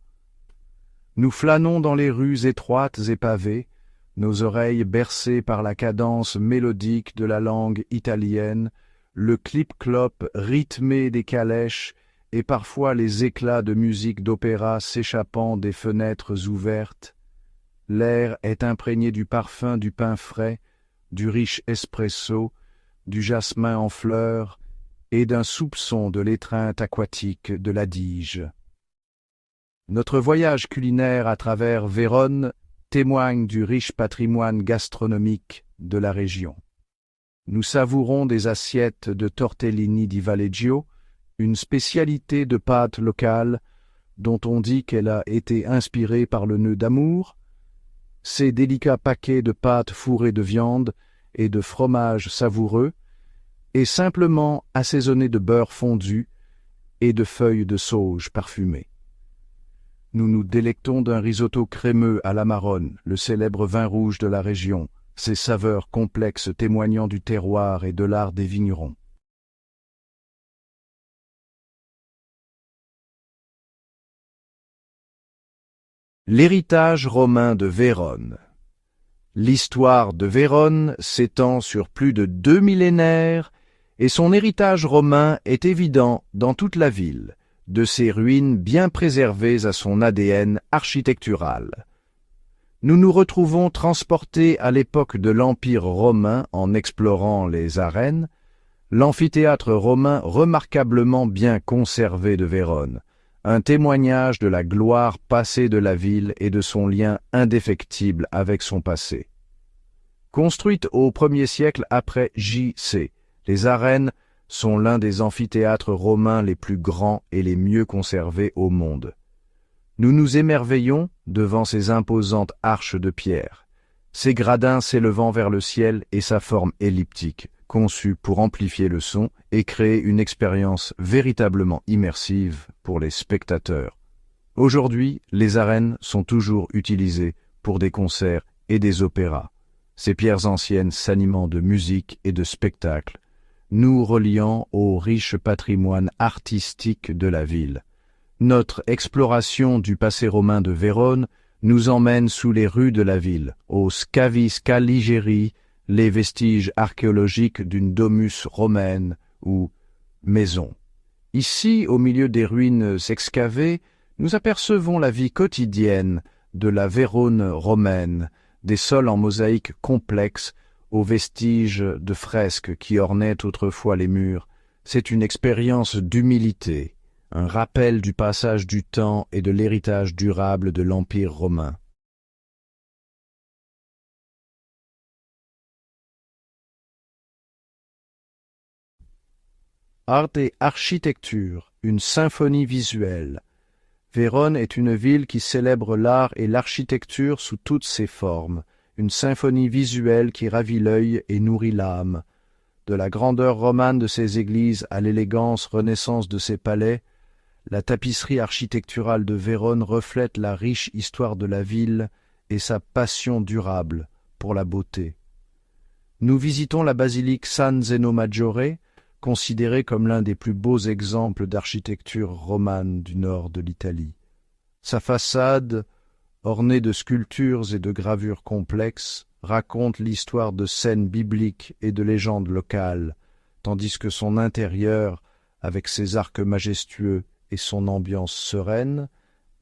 Nous flânons dans les rues étroites et pavées, nos oreilles bercées par la cadence mélodique de la langue italienne, le clip-clop rythmé des calèches et parfois les éclats de musique d'opéra s'échappant des fenêtres ouvertes. L'air est imprégné du parfum du pain frais, du riche espresso, du jasmin en fleurs et d'un soupçon de l'étreinte aquatique de l'Adige. Notre voyage culinaire à travers Vérone témoigne du riche patrimoine gastronomique de la région. Nous savourons des assiettes de tortellini di Valeggio, une spécialité de pâte locale dont on dit qu'elle a été inspirée par le nœud d'amour. Ces délicats paquets de pâtes fourrées de viande et de fromage savoureux, et simplement assaisonnés de beurre fondu et de feuilles de sauge parfumées. Nous nous délectons d'un risotto crémeux à l'Amarone, le célèbre vin rouge de la région, ses saveurs complexes témoignant du terroir et de l'art des vignerons. L'héritage romain de Vérone. L'histoire de Vérone s'étend sur plus de 2 millénaires et son héritage romain est évident dans toute la ville, de ses ruines bien préservées à son ADN architectural. Nous nous retrouvons transportés à l'époque de l'Empire romain en explorant les arènes, l'amphithéâtre romain remarquablement bien conservé de Vérone, un témoignage de la gloire passée de la ville et de son lien indéfectible avec son passé. Construite au 1er siècle après J.C., les arènes sont l'un des amphithéâtres romains les plus grands et les mieux conservés au monde. Nous nous émerveillons devant ces imposantes arches de pierre, ces gradins s'élevant vers le ciel et sa forme elliptique, conçue pour amplifier le son et créer une expérience véritablement immersive pour les spectateurs. Aujourd'hui, les arènes sont toujours utilisées pour des concerts et des opéras, ces pierres anciennes s'animant de musique et de spectacles, nous reliant au riche patrimoine artistique de la ville. Notre exploration du passé romain de Vérone nous emmène sous les rues de la ville, aux Scavi Scaligeri, les vestiges archéologiques d'une domus romaine ou maison. Ici, au milieu des ruines excavées, nous apercevons la vie quotidienne de la Vérone romaine, des sols en mosaïque complexe, aux vestiges de fresques qui ornaient autrefois les murs. C'est une expérience d'humilité, un rappel du passage du temps et de l'héritage durable de l'Empire romain. Art et architecture, une symphonie visuelle. Vérone est une ville qui célèbre l'art et l'architecture sous toutes ses formes, une symphonie visuelle qui ravit l'œil et nourrit l'âme. De la grandeur romane de ses églises à l'élégance renaissance de ses palais, la tapisserie architecturale de Vérone reflète la riche histoire de la ville et sa passion durable pour la beauté. Nous visitons la basilique San Zeno Maggiore, considérée comme l'un des plus beaux exemples d'architecture romane du nord de l'Italie. Sa façade, ornée de sculptures et de gravures complexes, raconte l'histoire de scènes bibliques et de légendes locales, tandis que son intérieur, avec ses arcs majestueux et son ambiance sereine,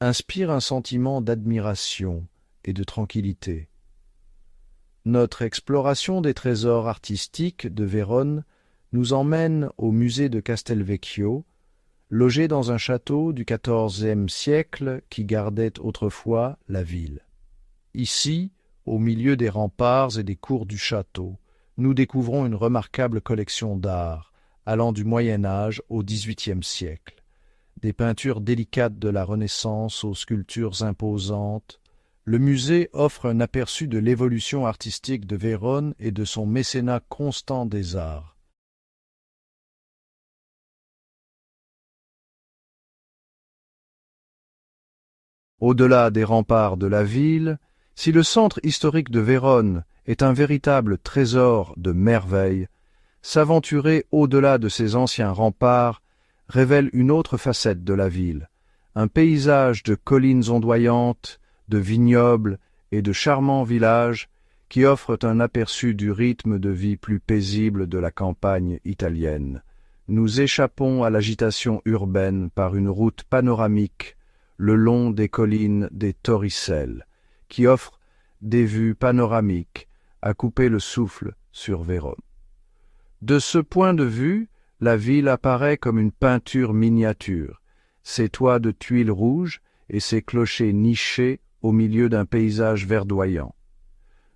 inspire un sentiment d'admiration et de tranquillité. Notre exploration des trésors artistiques de Vérone nous emmène au musée de Castelvecchio, logé dans un château du XIVe siècle qui gardait autrefois la ville. Ici, au milieu des remparts et des cours du château, nous découvrons une remarquable collection d'art allant du Moyen Âge au XVIIIe siècle. Des peintures délicates de la Renaissance aux sculptures imposantes, le musée offre un aperçu de l'évolution artistique de Vérone et de son mécénat constant des arts. Au-delà des remparts de la ville, si le centre historique de Vérone est un véritable trésor de merveilles, s'aventurer au-delà de ces anciens remparts révèle une autre facette de la ville, un paysage de collines ondoyantes, de vignobles et de charmants villages qui offrent un aperçu du rythme de vie plus paisible de la campagne italienne. Nous échappons à l'agitation urbaine par une route panoramique le long des collines des Torricelles, qui offrent des vues panoramiques à couper le souffle sur Vérone. De ce point de vue, la ville apparaît comme une peinture miniature, ses toits de tuiles rouges et ses clochers nichés au milieu d'un paysage verdoyant.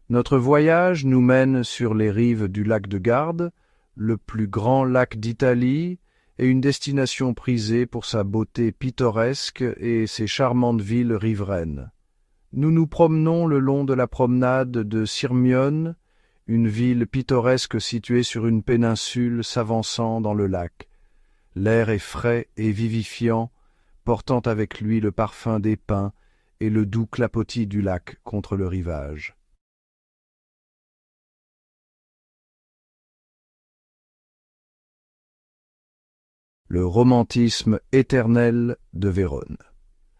Notre voyage nous mène sur les rives du lac de Garde, le plus grand lac d'Italie, et une destination prisée pour sa beauté pittoresque et ses charmantes villes riveraines. Nous nous promenons le long de la promenade de Sirmione, une ville pittoresque située sur une péninsule s'avançant dans le lac. L'air est frais et vivifiant, portant avec lui le parfum des pins et le doux clapotis du lac contre le rivage. Le romantisme éternel de Vérone.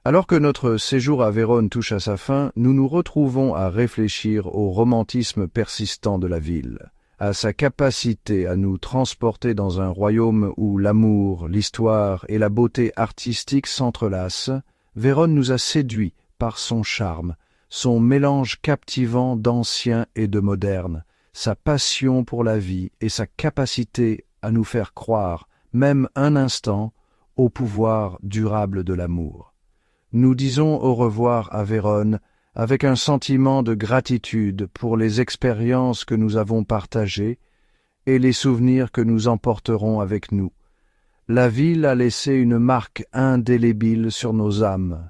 Alors que notre séjour à Vérone touche à sa fin, nous nous retrouvons à réfléchir au romantisme persistant de la ville, à sa capacité à nous transporter dans un royaume où l'amour, l'histoire et la beauté artistique s'entrelacent. Vérone nous a séduits par son charme, son mélange captivant d'ancien et de moderne, sa passion pour la vie et sa capacité à nous faire croire, même un instant, au pouvoir durable de l'amour. Nous disons au revoir à Vérone avec un sentiment de gratitude pour les expériences que nous avons partagées et les souvenirs que nous emporterons avec nous. La ville a laissé une marque indélébile sur nos âmes,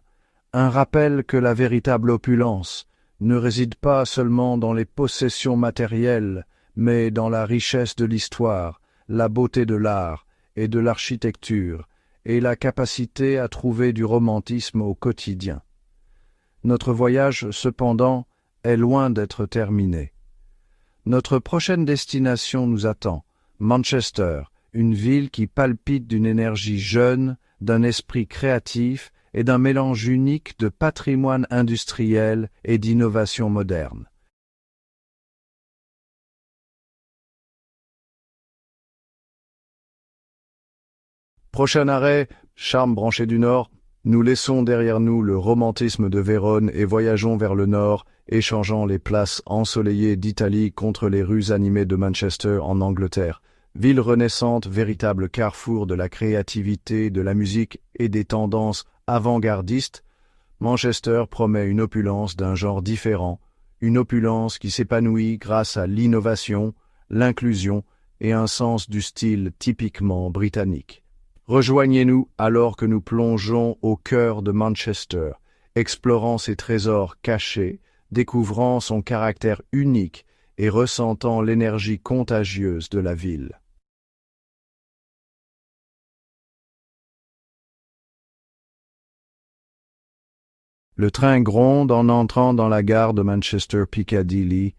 un rappel que la véritable opulence ne réside pas seulement dans les possessions matérielles, mais dans la richesse de l'histoire, la beauté de l'art et de l'architecture, et la capacité à trouver du romantisme au quotidien. Notre voyage, cependant, est loin d'être terminé. Notre prochaine destination nous attend, Manchester, une ville qui palpite d'une énergie jeune, d'un esprit créatif et d'un mélange unique de patrimoine industriel et d'innovation moderne. Prochain arrêt, Charmes branché du Nord. Nous laissons derrière nous le romantisme de Vérone et voyageons vers le nord, échangeant les places ensoleillées d'Italie contre les rues animées de Manchester en Angleterre. Ville renaissante, véritable carrefour de la créativité, de la musique et des tendances avant-gardistes, Manchester promet une opulence d'un genre différent, une opulence qui s'épanouit grâce à l'innovation, l'inclusion et un sens du style typiquement britannique. Rejoignez-nous alors que nous plongeons au cœur de Manchester, explorant ses trésors cachés, découvrant son caractère unique et ressentant l'énergie contagieuse de la ville. Le train gronde en entrant dans la gare de Manchester Piccadilly,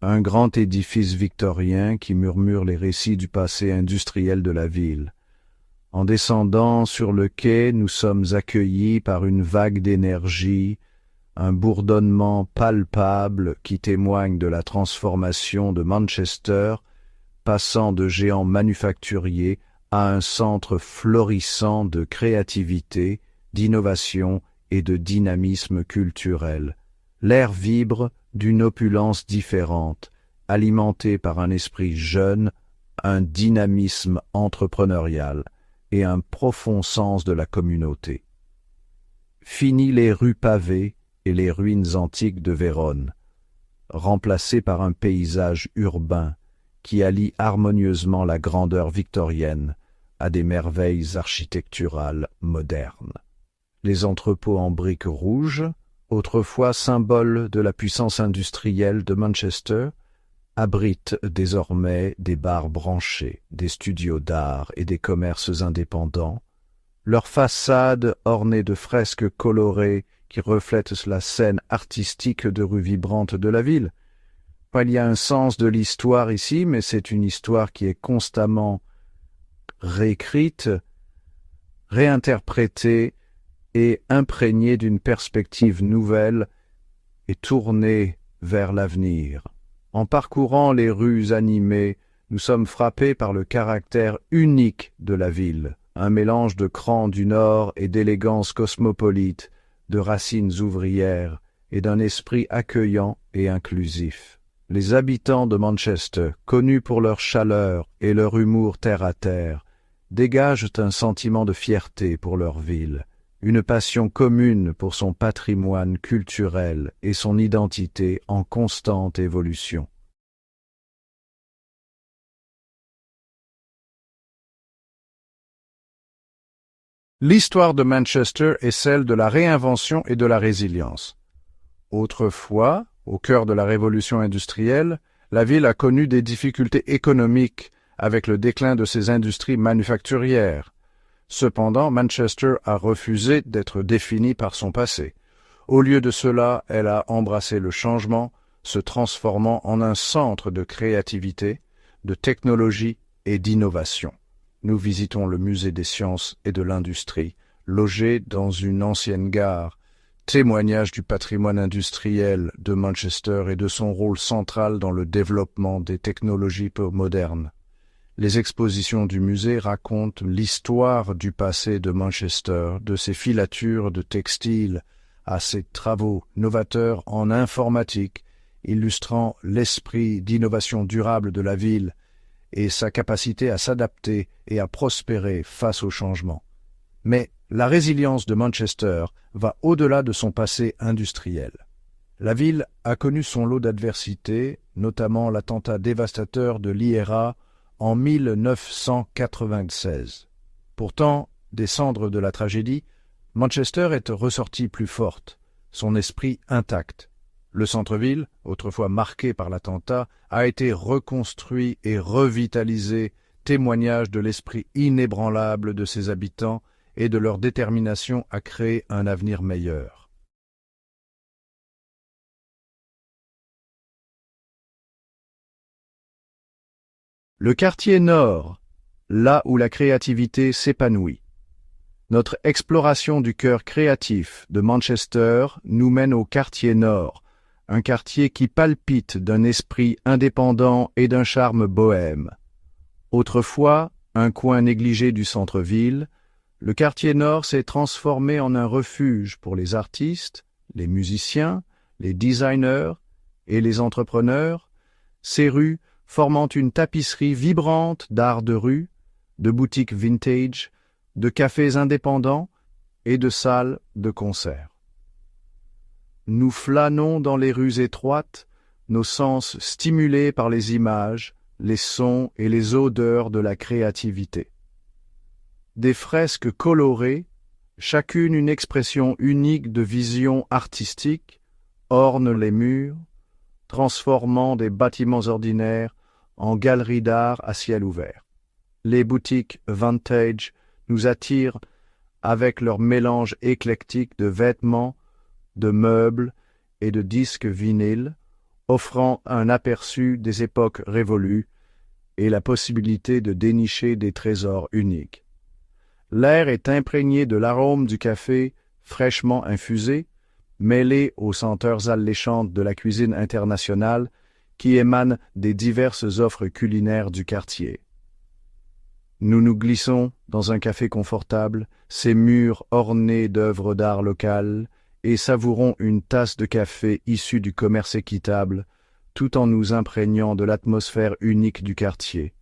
un grand édifice victorien qui murmure les récits du passé industriel de la ville. En descendant sur le quai, nous sommes accueillis par une vague d'énergie, un bourdonnement palpable qui témoigne de la transformation de Manchester, passant de géant manufacturier à un centre florissant de créativité, d'innovation et de dynamisme culturel. L'air vibre d'une opulence différente, alimentée par un esprit jeune, un dynamisme entrepreneurial et un profond sens de la communauté. Fini les rues pavées et les ruines antiques de Vérone, remplacées par un paysage urbain qui allie harmonieusement la grandeur victorienne à des merveilles architecturales modernes. Les entrepôts en briques rouges, autrefois symbole de la puissance industrielle de Manchester, abritent désormais des bars branchés, des studios d'art et des commerces indépendants, leurs façades ornées de fresques colorées qui reflètent la scène artistique de rue vibrante de la ville. Il y a un sens de l'histoire ici, mais c'est une histoire qui est constamment réécrite, réinterprétée et imprégnée d'une perspective nouvelle et tournée vers l'avenir. En parcourant les rues animées, nous sommes frappés par le caractère unique de la ville, un mélange de cran du Nord et d'élégance cosmopolite, de racines ouvrières et d'un esprit accueillant et inclusif. Les habitants de Manchester, connus pour leur chaleur et leur humour terre-à-terre, dégagent un sentiment de fierté pour leur ville, une passion commune pour son patrimoine culturel et son identité en constante évolution. L'histoire de Manchester est celle de la réinvention et de la résilience. Autrefois, au cœur de la révolution industrielle, la ville a connu des difficultés économiques avec le déclin de ses industries manufacturières. Cependant, Manchester a refusé d'être définie par son passé. Au lieu de cela, elle a embrassé le changement, se transformant en un centre de créativité, de technologie et d'innovation. Nous visitons le musée des sciences et de l'industrie, logé dans une ancienne gare, témoignage du patrimoine industriel de Manchester et de son rôle central dans le développement des technologies modernes. Les expositions du musée racontent l'histoire du passé de Manchester, de ses filatures de textiles à ses travaux novateurs en informatique, illustrant l'esprit d'innovation durable de la ville et sa capacité à s'adapter et à prospérer face au changement. Mais la résilience de Manchester va au-delà de son passé industriel. La ville a connu son lot d'adversités, notamment l'attentat dévastateur de l'IRA en 1996. Pourtant, des cendres de la tragédie, Manchester est ressortie plus forte, son esprit intact. Le centre-ville, autrefois marqué par l'attentat, a été reconstruit et revitalisé, témoignage de l'esprit inébranlable de ses habitants et de leur détermination à créer un avenir meilleur. Le quartier nord, là où la créativité s'épanouit. Notre exploration du cœur créatif de Manchester nous mène au quartier nord, un quartier qui palpite d'un esprit indépendant et d'un charme bohème. Autrefois, un coin négligé du centre-ville, le quartier nord s'est transformé en un refuge pour les artistes, les musiciens, les designers et les entrepreneurs, ces rues formant une tapisserie vibrante d'art de rue, de boutiques vintage, de cafés indépendants et de salles de concert. Nous flânons dans les rues étroites, nos sens stimulés par les images, les sons et les odeurs de la créativité. Des fresques colorées, chacune une expression unique de vision artistique, ornent les murs, transformant des bâtiments ordinaires en galeries d'art à ciel ouvert. Les boutiques vintage nous attirent avec leur mélange éclectique de vêtements, de meubles et de disques vinyles, offrant un aperçu des époques révolues et la possibilité de dénicher des trésors uniques. L'air est imprégné de l'arôme du café fraîchement infusé, mêlé aux senteurs alléchantes de la cuisine internationale qui émanent des diverses offres culinaires du quartier. Nous nous glissons dans un café confortable, ses murs ornés d'œuvres d'art locales et savourons une tasse de café issue du commerce équitable, tout en nous imprégnant de l'atmosphère unique du quartier.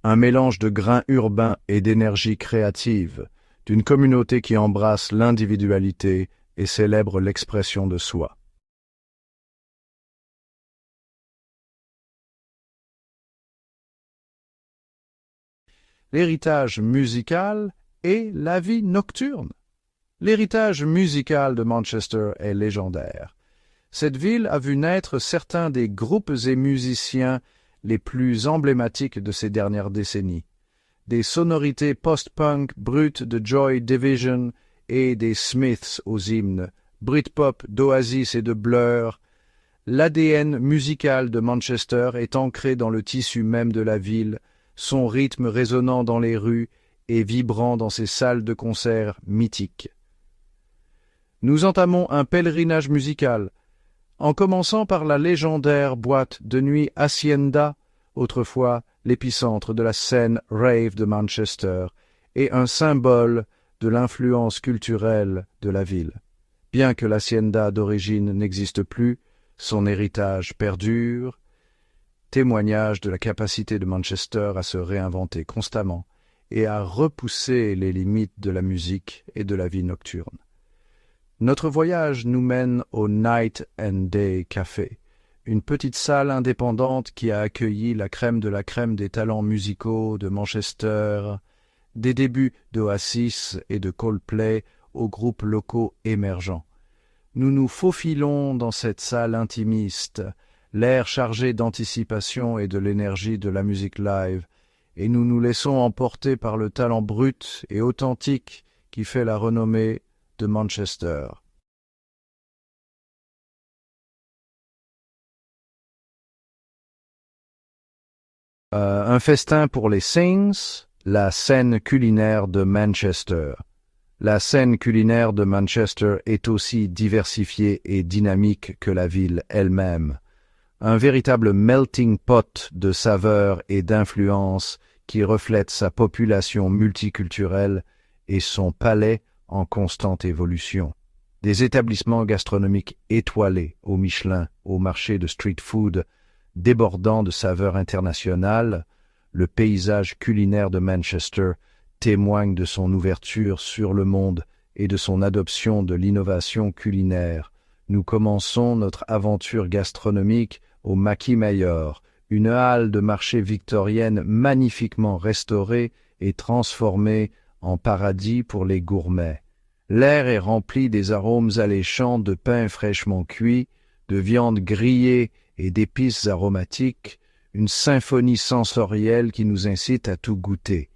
Un mélange de grains urbains et d'énergie créative, d'une communauté qui embrasse l'individualité et célèbre l'expression de soi. L'héritage musical et la vie nocturne. L'héritage musical de Manchester est légendaire. Cette ville a vu naître certains des groupes et musiciens les plus emblématiques de ces dernières décennies. Des sonorités post-punk brutes de Joy Division et des Smiths aux hymnes, Britpop d'Oasis et de Blur. L'ADN musical de Manchester est ancré dans le tissu même de la ville, son rythme résonnant dans les rues et vibrant dans ses salles de concert mythiques. Nous entamons un pèlerinage musical, en commençant par la légendaire boîte de nuit Hacienda, autrefois l'épicentre de la scène rave de Manchester, et un symbole de l'influence culturelle de la ville. Bien que l'Hacienda d'origine n'existe plus, son héritage perdure, témoignage de la capacité de Manchester à se réinventer constamment et à repousser les limites de la musique et de la vie nocturne. Notre voyage nous mène au Night and Day Café, une petite salle indépendante qui a accueilli la crème de la crème des talents musicaux de Manchester, des débuts d'Oasis et de Coldplay aux groupes locaux émergents. Nous nous faufilons dans cette salle intimiste, l'air chargé d'anticipation et de l'énergie de la musique live, et nous nous laissons emporter par le talent brut et authentique qui fait la renommée de Manchester. Un festin pour les Saints, la scène culinaire de Manchester. La scène culinaire de Manchester est aussi diversifiée et dynamique que la ville elle-même. Un véritable melting pot de saveurs et d'influences qui reflète sa population multiculturelle et son palais en constante évolution. Des établissements gastronomiques étoilés au Michelin, au marché de street food, débordant de saveurs internationales, le paysage culinaire de Manchester témoigne de son ouverture sur le monde et de son adoption de l'innovation culinaire. Nous commençons notre aventure gastronomique au Mackey Mayor, une halle de marché victorienne magnifiquement restaurée et transformée en paradis pour les gourmets. L'air est rempli des arômes alléchants de pain fraîchement cuit, de viande grillée et d'épices aromatiques, une symphonie sensorielle qui nous incite à tout goûter.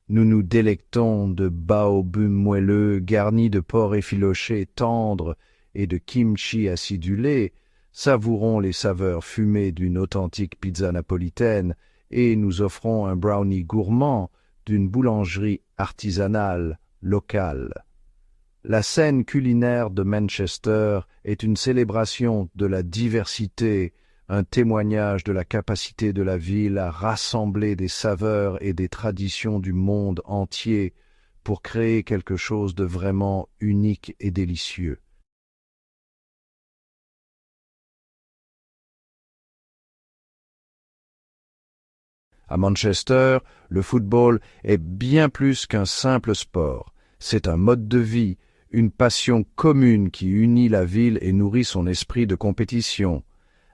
Nous nous délectons de baobabs moelleux garnis de porc effiloché tendre et de kimchi acidulé, savourons les saveurs fumées d'une authentique pizza napolitaine et nous offrons un brownie gourmand d'une boulangerie artisanale locale. La scène culinaire de Manchester est une célébration de la diversité, un témoignage de la capacité de la ville à rassembler des saveurs et des traditions du monde entier pour créer quelque chose de vraiment unique et délicieux. À Manchester, le football est bien plus qu'un simple sport. C'est un mode de vie, une passion commune qui unit la ville et nourrit son esprit de compétition.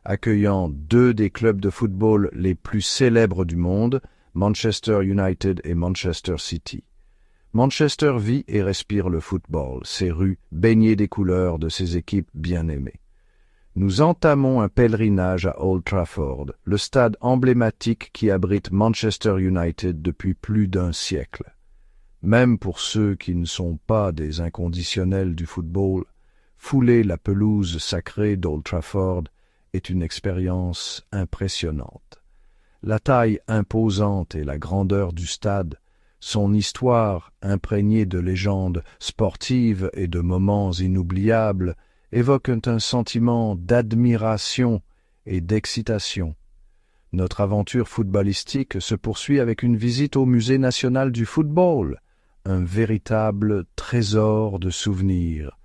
Accueillant deux des clubs de football les plus célèbres du monde, Manchester United et Manchester City. Manchester vit et respire le football, ses rues baignées des couleurs de ses équipes bien-aimées. Nous entamons un pèlerinage à Old Trafford, le stade emblématique qui abrite Manchester United depuis plus d'un siècle. Même pour ceux qui ne sont pas des inconditionnels du football, fouler la pelouse sacrée d'Old Trafford est une expérience impressionnante. La taille imposante et la grandeur du stade, son histoire imprégnée de légendes sportives et de moments inoubliables, évoquent un sentiment d'admiration et d'excitation. Notre aventure footballistique se poursuit avec une visite au Musée national du football, un véritable trésor de souvenirs.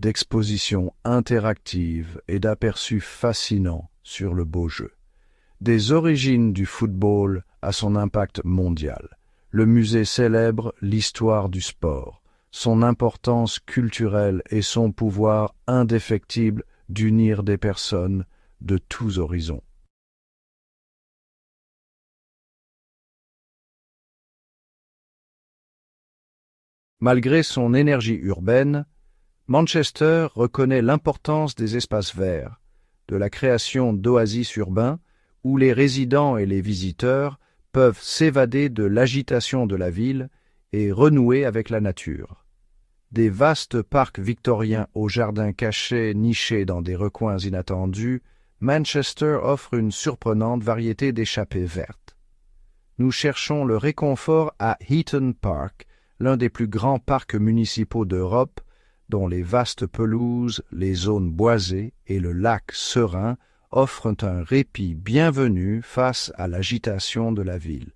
d'expositions interactives et d'aperçus fascinants sur le beau jeu. Des origines du football à son impact mondial, le musée célèbre l'histoire du sport, son importance culturelle et son pouvoir indéfectible d'unir des personnes de tous horizons. Malgré son énergie urbaine, Manchester reconnaît l'importance des espaces verts, de la création d'oasis urbains où les résidents et les visiteurs peuvent s'évader de l'agitation de la ville et renouer avec la nature. Des vastes parcs victoriens aux jardins cachés nichés dans des recoins inattendus, Manchester offre une surprenante variété d'échappées vertes. Nous cherchons le réconfort à Heaton Park, l'un des plus grands parcs municipaux d'Europe, dont les vastes pelouses, les zones boisées et le lac serein offrent un répit bienvenu face à l'agitation de la ville.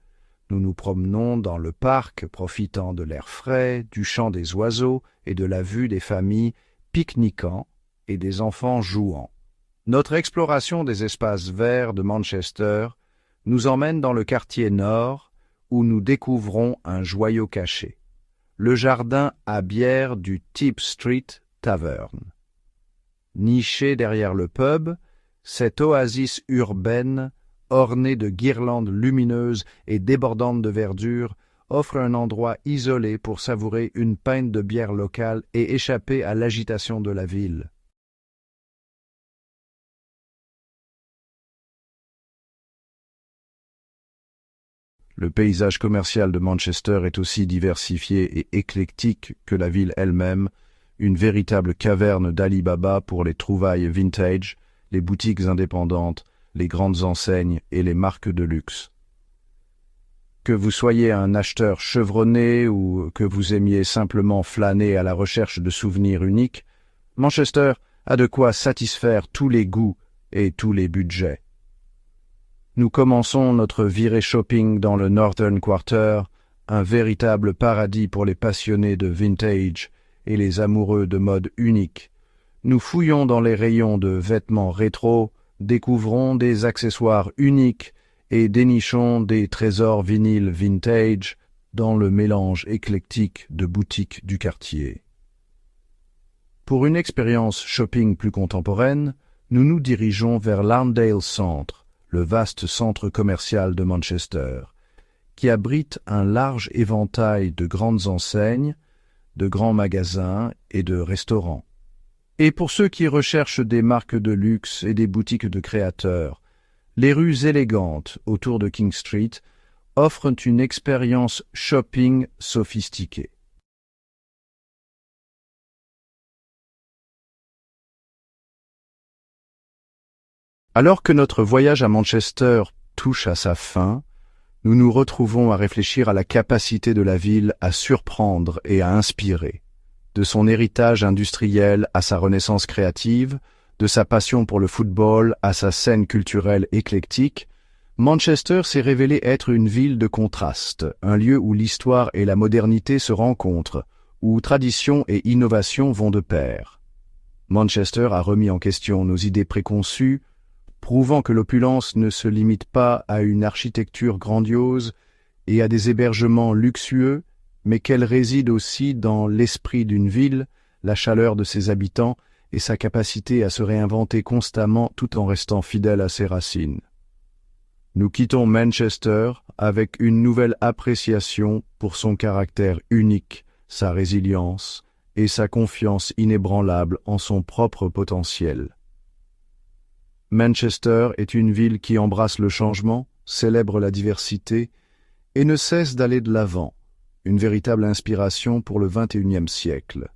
Nous nous promenons dans le parc, profitant de l'air frais, du chant des oiseaux et de la vue des familles pique-niquant et des enfants jouant. Notre exploration des espaces verts de Manchester nous emmène dans le quartier nord, où nous découvrons un joyau caché, le jardin à bière du Tip Street Tavern. Niché derrière le pub, cette oasis urbaine, ornée de guirlandes lumineuses et débordantes de verdure, offre un endroit isolé pour savourer une pinte de bière locale et échapper à l'agitation de la ville. Le paysage commercial de Manchester est aussi diversifié et éclectique que la ville elle-même, une véritable caverne d'Ali Baba pour les trouvailles vintage, les boutiques indépendantes, les grandes enseignes et les marques de luxe. Que vous soyez un acheteur chevronné ou que vous aimiez simplement flâner à la recherche de souvenirs uniques, Manchester a de quoi satisfaire tous les goûts et tous les budgets. Nous commençons notre virée shopping dans le Northern Quarter, un véritable paradis pour les passionnés de vintage et les amoureux de mode unique. Nous fouillons dans les rayons de vêtements rétro, découvrons des accessoires uniques et dénichons des trésors vinyles vintage dans le mélange éclectique de boutiques du quartier. Pour une expérience shopping plus contemporaine, nous nous dirigeons vers l'Arndale Centre, le vaste centre commercial de Manchester, qui abrite un large éventail de grandes enseignes, de grands magasins et de restaurants. Et pour ceux qui recherchent des marques de luxe et des boutiques de créateurs, les rues élégantes autour de King Street offrent une expérience shopping sophistiquée. Alors que notre voyage à Manchester touche à sa fin, nous nous retrouvons à réfléchir à la capacité de la ville à surprendre et à inspirer. De son héritage industriel à sa renaissance créative, de sa passion pour le football à sa scène culturelle éclectique, Manchester s'est révélé être une ville de contraste, un lieu où l'histoire et la modernité se rencontrent, où tradition et innovation vont de pair. Manchester a remis en question nos idées préconçues, prouvant que l'opulence ne se limite pas à une architecture grandiose et à des hébergements luxueux, mais qu'elle réside aussi dans l'esprit d'une ville, la chaleur de ses habitants et sa capacité à se réinventer constamment tout en restant fidèle à ses racines. Nous quittons Manchester avec une nouvelle appréciation pour son caractère unique, sa résilience et sa confiance inébranlable en son propre potentiel. Manchester est une ville qui embrasse le changement, célèbre la diversité et ne cesse d'aller de l'avant, une véritable inspiration pour le XXIe siècle.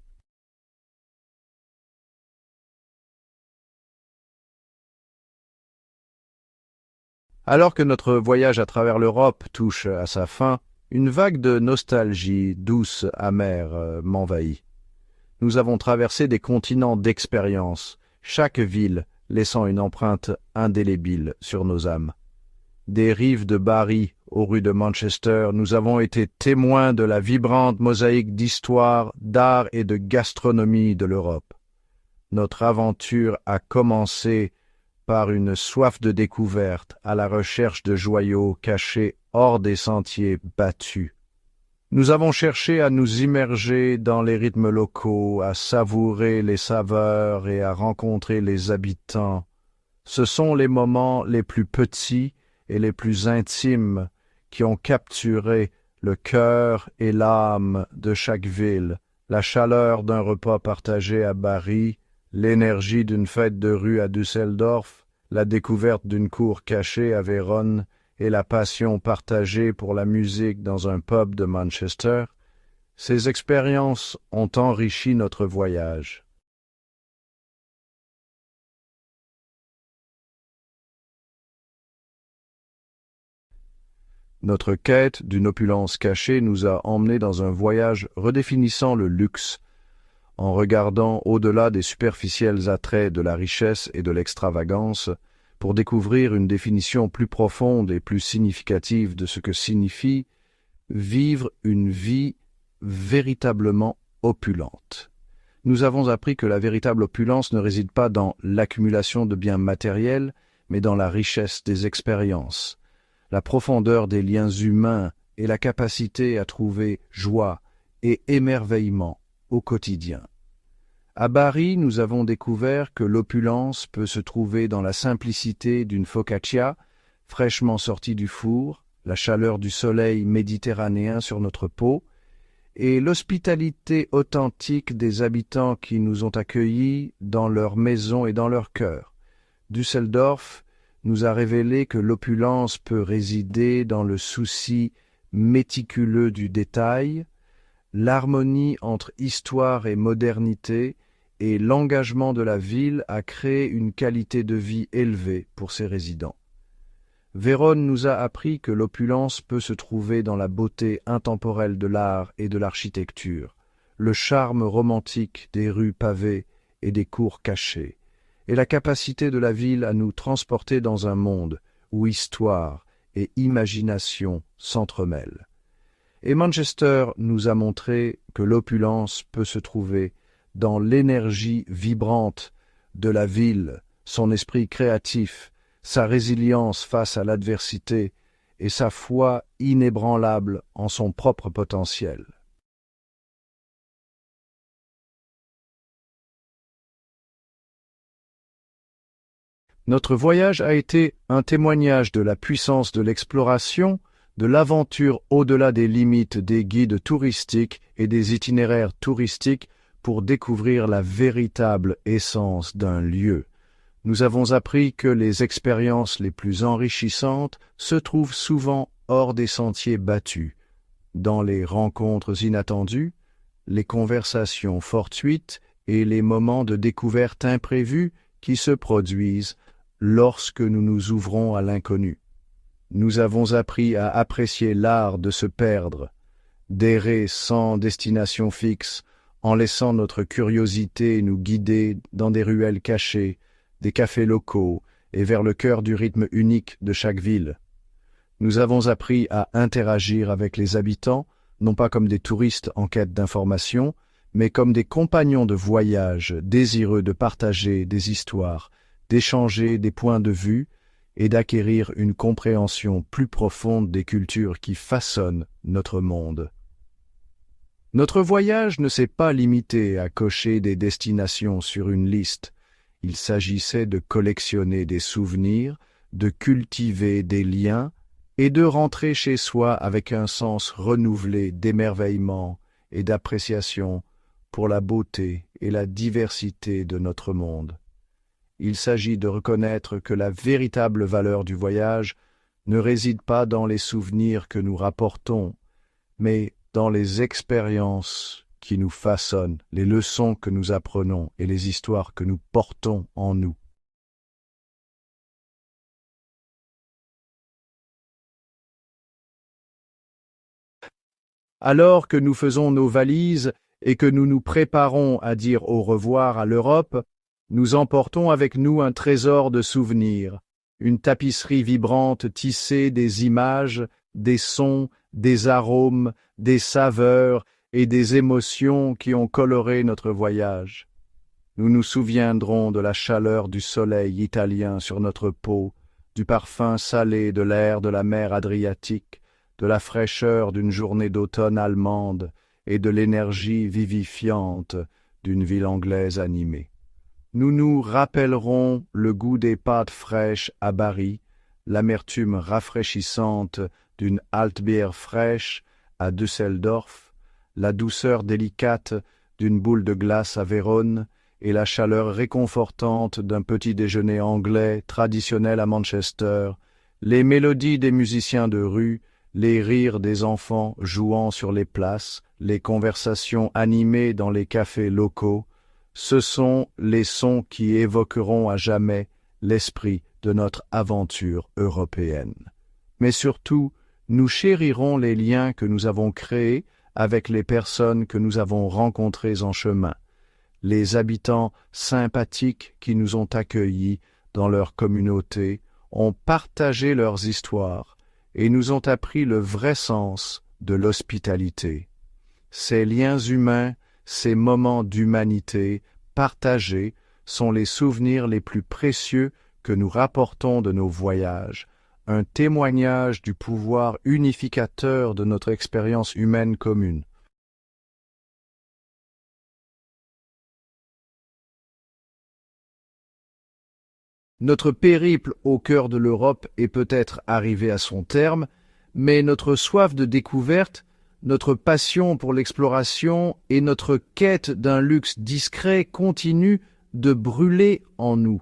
Alors que notre voyage à travers l'Europe touche à sa fin, une vague de nostalgie douce, amère, m'envahit. Nous avons traversé des continents d'expérience, chaque ville laissant une empreinte indélébile sur nos âmes. Des rives de Bari aux rues de Manchester, nous avons été témoins de la vibrante mosaïque d'histoire, d'art et de gastronomie de l'Europe. Notre aventure a commencé par une soif de découverte à la recherche de joyaux cachés hors des sentiers battus. Nous avons cherché à nous immerger dans les rythmes locaux, à savourer les saveurs et à rencontrer les habitants. Ce sont les moments les plus petits et les plus intimes qui ont capturé le cœur et l'âme de chaque ville, la chaleur d'un repas partagé à Bari, l'énergie d'une fête de rue à Düsseldorf, la découverte d'une cour cachée à Vérone et la passion partagée pour la musique dans un pub de Manchester, ces expériences ont enrichi notre voyage. Notre quête d'une opulence cachée nous a emmenés dans un voyage redéfinissant le luxe, en regardant au-delà des superficiels attraits de la richesse et de l'extravagance, pour découvrir une définition plus profonde et plus significative de ce que signifie vivre une vie véritablement opulente. Nous avons appris que la véritable opulence ne réside pas dans l'accumulation de biens matériels, mais dans la richesse des expériences, la profondeur des liens humains et la capacité à trouver joie et émerveillement au quotidien. À Bari, nous avons découvert que l'opulence peut se trouver dans la simplicité d'une focaccia fraîchement sortie du four, la chaleur du soleil méditerranéen sur notre peau, et l'hospitalité authentique des habitants qui nous ont accueillis dans leurs maisons et dans leur cœur. Düsseldorf nous a révélé que l'opulence peut résider dans le souci méticuleux du détail, l'harmonie entre histoire et modernité et l'engagement de la ville à créer une qualité de vie élevée pour ses résidents. Vérone nous a appris que l'opulence peut se trouver dans la beauté intemporelle de l'art et de l'architecture, le charme romantique des rues pavées et des cours cachées, et la capacité de la ville à nous transporter dans un monde où histoire et imagination s'entremêlent. Et Manchester nous a montré que l'opulence peut se trouver dans l'énergie vibrante de la ville, son esprit créatif, sa résilience face à l'adversité et sa foi inébranlable en son propre potentiel. Notre voyage a été un témoignage de la puissance de l'exploration, de l'aventure au-delà des limites des guides touristiques et des itinéraires touristiques pour découvrir la véritable essence d'un lieu. Nous avons appris que les expériences les plus enrichissantes se trouvent souvent hors des sentiers battus, dans les rencontres inattendues, les conversations fortuites et les moments de découverte imprévus qui se produisent lorsque nous nous ouvrons à l'inconnu. Nous avons appris à apprécier l'art de se perdre, d'errer sans destination fixe, en laissant notre curiosité nous guider dans des ruelles cachées, des cafés locaux et vers le cœur du rythme unique de chaque ville. Nous avons appris à interagir avec les habitants, non pas comme des touristes en quête d'information, mais comme des compagnons de voyage désireux de partager des histoires, d'échanger des points de vue et d'acquérir une compréhension plus profonde des cultures qui façonnent notre monde. Notre voyage ne s'est pas limité à cocher des destinations sur une liste. Il s'agissait de collectionner des souvenirs, de cultiver des liens et de rentrer chez soi avec un sens renouvelé d'émerveillement et d'appréciation pour la beauté et la diversité de notre monde. Il s'agit de reconnaître que la véritable valeur du voyage ne réside pas dans les souvenirs que nous rapportons, mais dans les expériences qui nous façonnent, les leçons que nous apprenons et les histoires que nous portons en nous. Alors que nous faisons nos valises et que nous nous préparons à dire au revoir à l'Europe, nous emportons avec nous un trésor de souvenirs, une tapisserie vibrante tissée des images, des sons, des arômes, des saveurs et des émotions qui ont coloré notre voyage. Nous nous souviendrons de la chaleur du soleil italien sur notre peau, du parfum salé de l'air de la mer Adriatique, de la fraîcheur d'une journée d'automne allemande et de l'énergie vivifiante d'une ville anglaise animée. Nous nous rappellerons le goût des pâtes fraîches à Bari, l'amertume rafraîchissante d'une Altbier fraîche à Düsseldorf, la douceur délicate d'une boule de glace à Vérone et la chaleur réconfortante d'un petit déjeuner anglais traditionnel à Manchester, les mélodies des musiciens de rue, les rires des enfants jouant sur les places, les conversations animées dans les cafés locaux, ce sont les sons qui évoqueront à jamais l'esprit de notre aventure européenne. Mais surtout, nous chérirons les liens que nous avons créés avec les personnes que nous avons rencontrées en chemin, les habitants sympathiques qui nous ont accueillis dans leur communauté, ont partagé leurs histoires et nous ont appris le vrai sens de l'hospitalité. Ces liens humains, ces moments d'humanité partagés sont les souvenirs les plus précieux que nous rapportons de nos voyages, un témoignage du pouvoir unificateur de notre expérience humaine commune. Notre périple au cœur de l'Europe est peut-être arrivé à son terme, mais notre soif de découverte, notre passion pour l'exploration et notre quête d'un luxe discret continuent de brûler en nous.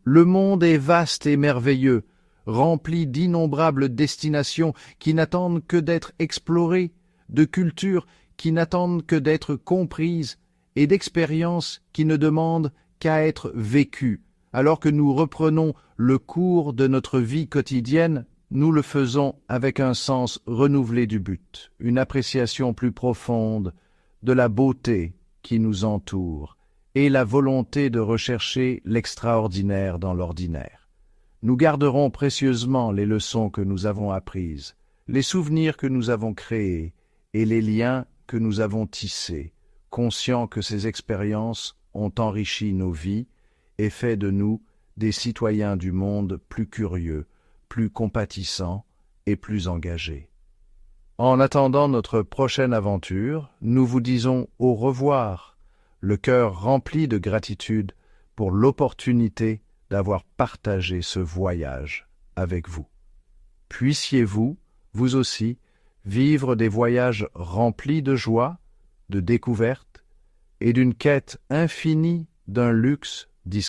Le monde est vaste et merveilleux, rempli d'innombrables destinations qui n'attendent que d'être explorées, de cultures qui n'attendent que d'être comprises et d'expériences qui ne demandent qu'à être vécues. Alors que nous reprenons le cours de notre vie quotidienne, nous le faisons avec un sens renouvelé du but, une appréciation plus profonde de la beauté qui nous entoure et la volonté de rechercher l'extraordinaire dans l'ordinaire. Nous garderons précieusement les leçons que nous avons apprises, les souvenirs que nous avons créés et les liens que nous avons tissés, conscients que ces expériences ont enrichi nos vies et fait de nous des citoyens du monde plus curieux, plus compatissants et plus engagés. En attendant notre prochaine aventure, nous vous disons au revoir, le cœur rempli de gratitude pour l'opportunité d'avoir partagé ce voyage avec vous. Puissiez-vous, vous aussi, vivre des voyages remplis de joie, de découvertes et d'une quête infinie d'un luxe